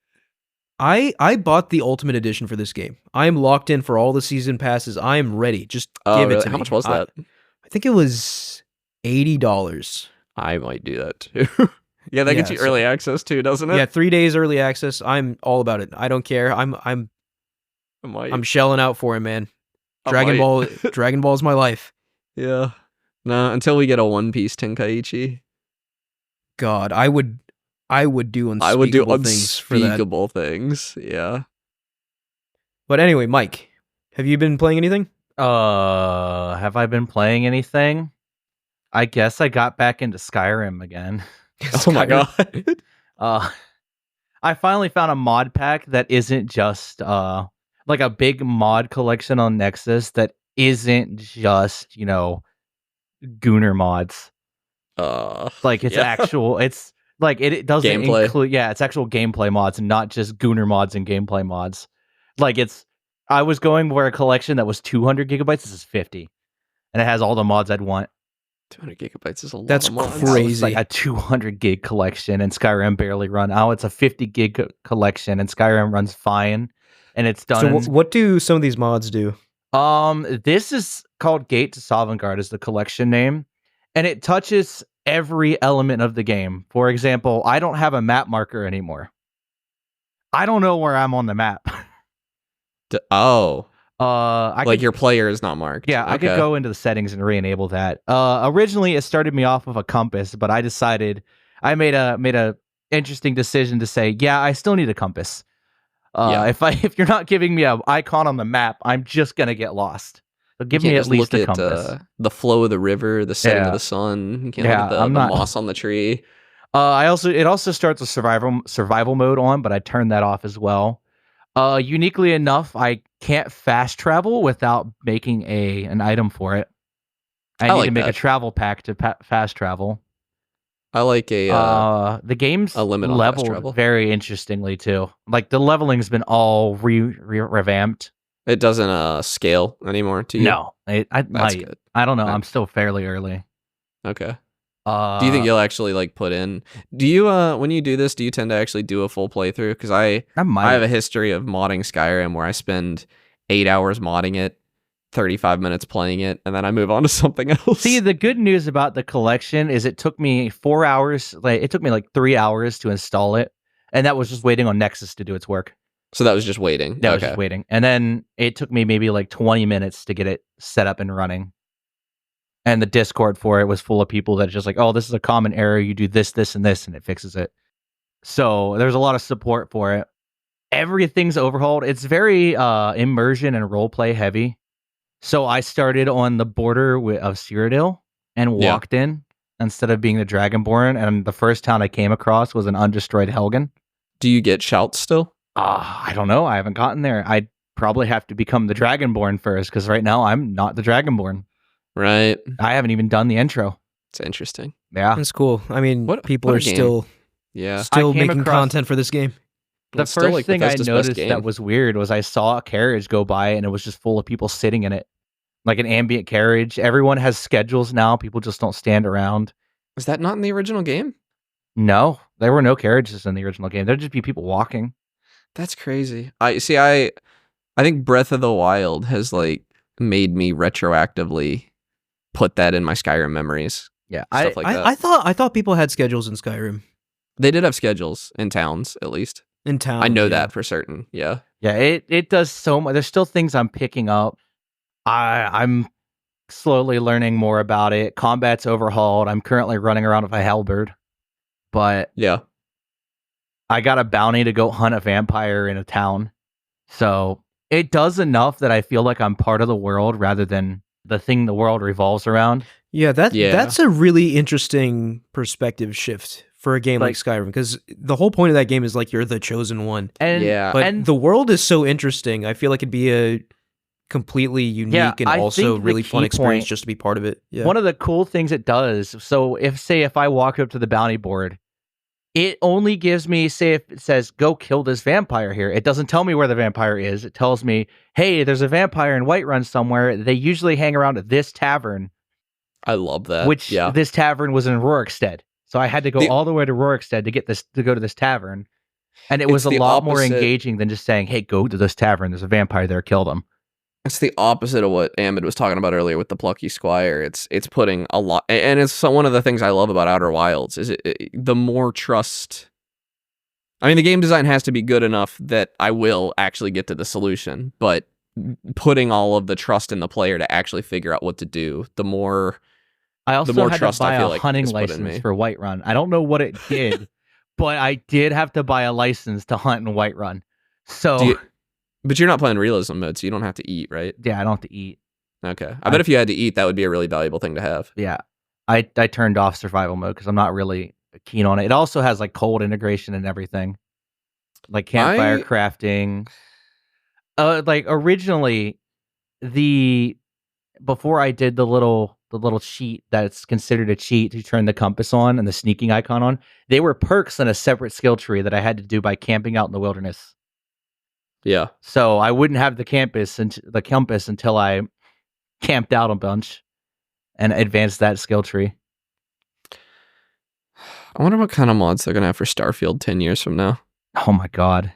I bought the Ultimate Edition for this game. I am locked in for all the season passes. I am ready. Just Oh, give it really? to me. How much was that? I think it was $80. I might do that too. Yeah, that gets Yeah, you so- early access too, doesn't it? Yeah, 3 days early access. I'm all about it. I don't care. I'm shelling out for it, man. Dragon Ball is my life. Yeah. No, until we get a One Piece Tenkaichi. God, I would do unspeakable I would do things for that. unspeakable things. Yeah. But anyway, Mike, have you been playing anything? Have I been playing anything? I guess I got back into Skyrim again. Oh my god. I finally found a mod pack that isn't just like a big mod collection on Nexus that isn't just, Gooner mods. Like it's Yeah. actual it's like it doesn't Gameplay. include it's actual gameplay mods and not just Gooner mods and gameplay mods. Like I was going for a collection that was 200 gigabytes. This is 50. And it has all the mods I'd want. 200 gigabytes is a lot That's of mods. crazy. It's like a 200 gig collection and Skyrim barely run. Oh, it's a 50 gig collection and Skyrim runs fine. And it's done. So what do some of these mods do? This is called Gate to Sovngarde is the collection name. And it touches every element of the game. For example, I don't have a map marker anymore. I don't know where I'm on the map. Your player is not marked. Yeah, I could Okay. go into the settings and re-enable that. Originally, it started me off with a compass, but I decided I made a interesting decision to say, yeah, I still need a compass. Yeah. If you're not giving me an icon on the map, I'm just gonna get lost. So give You me can't at just least look a at, compass. the flow of the river, the setting Yeah. of the sun. You can't Yeah, look at I'm the not- moss on the tree. It also starts with survival mode on, but I turned that off as well. Uniquely enough, I can't fast travel without making an item for it. I need like to make a that. travel pack to fast travel. I like a The game's a limit on fast travel. leveled very interestingly too. Like the leveling's been all revamped. it doesn't scale anymore to you. No, I That's might. good. I don't know. Okay. I'm still fairly early. Okay. Do Do you think you'll actually like put in? Do you when you do this, do you tend to actually do a full playthrough? Because I might. have a history of modding Skyrim where I spend 8 hours modding it, 35 minutes playing it, and then I move on to something else. See, the good news about the collection is it took me 4 hours. Like it took me like 3 hours to install it, and that was just waiting on Nexus to do its work. So that was just waiting. That was just waiting, and then it took me maybe like 20 minutes to get it set up and running. And the Discord for it was full of people that just like, oh, this is a common error. You do this, this, and this, and it fixes it. So there's a lot of support for it. Everything's overhauled. It's very immersion and roleplay heavy. So I started on the border of Cyrodiil and walked in instead of being the Dragonborn. And the first town I came across was an undestroyed Helgen. Do you get shouts still? I don't know. I haven't gotten there. I'd probably have to become the Dragonborn first because right now I'm not the Dragonborn. Right. I haven't even done the intro. It's interesting. Yeah. That's cool. I mean, people what a are game. still Yeah. still I came making across- content for this game. The It's still, first like, thing I Bethesda's best noticed game. that was weird was I saw a carriage go by and it was just full of people sitting in it. Like an ambient carriage. Everyone has schedules now. People just don't stand around. Is that not in the original game? No, there were no carriages in the original game. There'd just be people walking. That's crazy. I think Breath of the Wild has like made me retroactively put that in my Skyrim memories. Yeah. Stuff like that. I thought people had schedules in Skyrim They did have schedules in towns, at least. in town. I know that for certain. Yeah. Yeah, it does so much. There's still things I'm picking up. I'm slowly learning more about it. Combat's overhauled. I'm currently running around with a halberd, but Yeah. I got a bounty to go hunt a vampire in a town. So it does enough that I feel like I'm part of the world rather than the thing the world revolves around. Yeah, Yeah. that's a really interesting perspective shift for a game like Skyrim, because the whole point of that game is like you're the chosen one. And Yeah. But the world is so interesting. I feel like it'd be a completely unique and I also think the really fun key experience point- just to be part of it. Yeah. one of the cool things it does, so if I walk up to the bounty board, it only gives me, say if it says, go kill this vampire here, it doesn't tell me where the vampire is. It tells me, hey, there's a vampire in Whiterun somewhere. They usually hang around at this tavern, I love that. which yeah. this tavern was in Rorikstead. So I had to go The- all the way to Rorikstead to go to this tavern. And it It's was a the lot more opposite- engaging than just saying, hey, go to this tavern. There's a vampire there. Kill them. It's the opposite of what Ahmed was talking about earlier with the Plucky Squire. It's putting a lot, and it's one of the things I love about Outer Wilds is the more trust. I mean, the game design has to be good enough that I will actually get to the solution, but putting all of the trust in the player to actually figure out what to do, the more I also more had trust to I buy feel a like hunting is put in license me. for Whiterun. I don't know what it did, but I did have to buy a license to hunt in Whiterun. So but you're not playing realism mode, so you don't have to eat, right? yeah, I don't have to eat. Okay. I bet if you had to eat, that would be a really valuable thing to have. Yeah, I turned off survival mode because I'm not really keen on it. It also has like cold integration and everything, like campfire crafting. Like originally, before I did the little cheat that's considered a cheat to turn the compass on and the sneaking icon on, they were perks in a separate skill tree that I had to do by camping out in the wilderness. Yeah. So I wouldn't have the compass until I camped out a bunch and advanced that skill tree. I wonder what kind of mods they're gonna have for Starfield 10 years from now. Oh my god.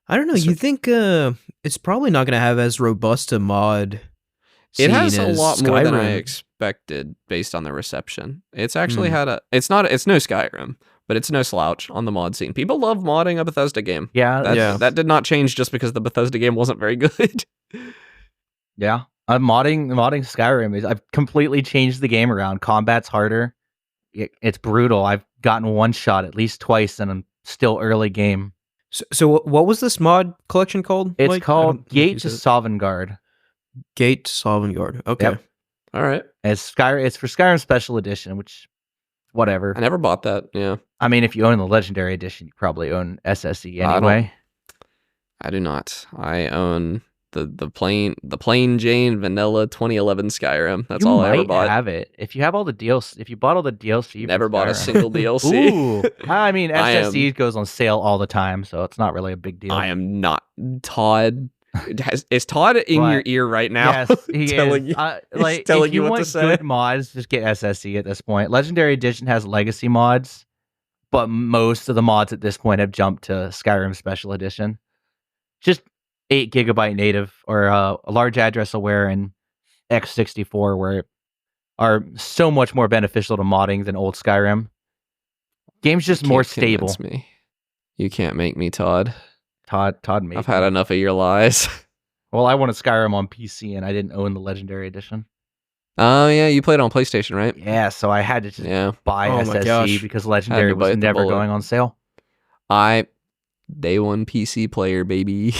I don't know. So- You think it's probably not going to have as robust a mod It has scene a as lot more than I Skyrim. expected based on the reception. It's actually it's no Skyrim, but it's no slouch on the mod scene. People love modding a Bethesda game. Yeah, That did not change just because the Bethesda game wasn't very good. yeah. I'm modding Skyrim. I've completely changed the game around. Combat's harder. It's brutal. I've gotten one shot at least twice, and I'm still early game. So what was this mod collection called? It's Mike? I called don't think Gate you to said it. Sovngarde. Gate to Sovngarde. Okay. Yep. All right. It's for Skyrim Special Edition, which whatever. I never bought that. Yeah. I mean, if you own the Legendary Edition, you probably own SSE I don't- anyway. I do not. I own the plain Jane vanilla 2011 Skyrim. That's you all might I ever bought. have it if you have all the deals. If you bought all the DLC, for Never bought a Skyrim. single DLC. Ooh, I mean, I am- SSE goes on sale all the time, so it's not really a big deal. I am not Todd. Is Todd in What? your ear right now? Yes, he telling is. you. Like, telling if you you what to want say. good mods, just get SSE at this point. Legendary Edition has legacy mods, but most of the mods at this point have jumped to Skyrim Special Edition. Just 8 gigabyte native or a large address aware and x64 where are so much more beneficial to modding than old Skyrim. Game's just You more can't stable. convince me. You can't make me, Todd. Todd made I've had enough of your lies. Well, I wanted Skyrim on PC and I didn't own the Legendary Edition. Oh yeah, you played on PlayStation, right? Yeah, so I had to just Yeah. buy Oh my SSE gosh. because Legendary Had to bite was the never bullet. going on sale. Day one PC player, baby.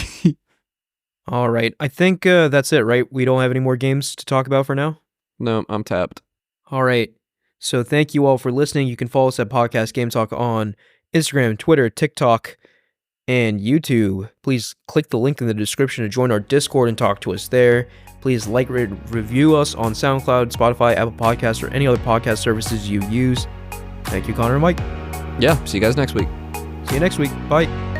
All right. I think that's it, right? We don't have any more games to talk about for now. No, I'm tapped. All right. So thank you all for listening. You can follow us at Podcast Game Talk on Instagram, Twitter, TikTok. and YouTube. Please click the link in the description to join our Discord and talk to us there. Please like, rate, review us on SoundCloud, Spotify, Apple Podcasts, or any other podcast services you use. Thank you, Connor and Mike. Yeah, see you guys next week. See you next week. Bye.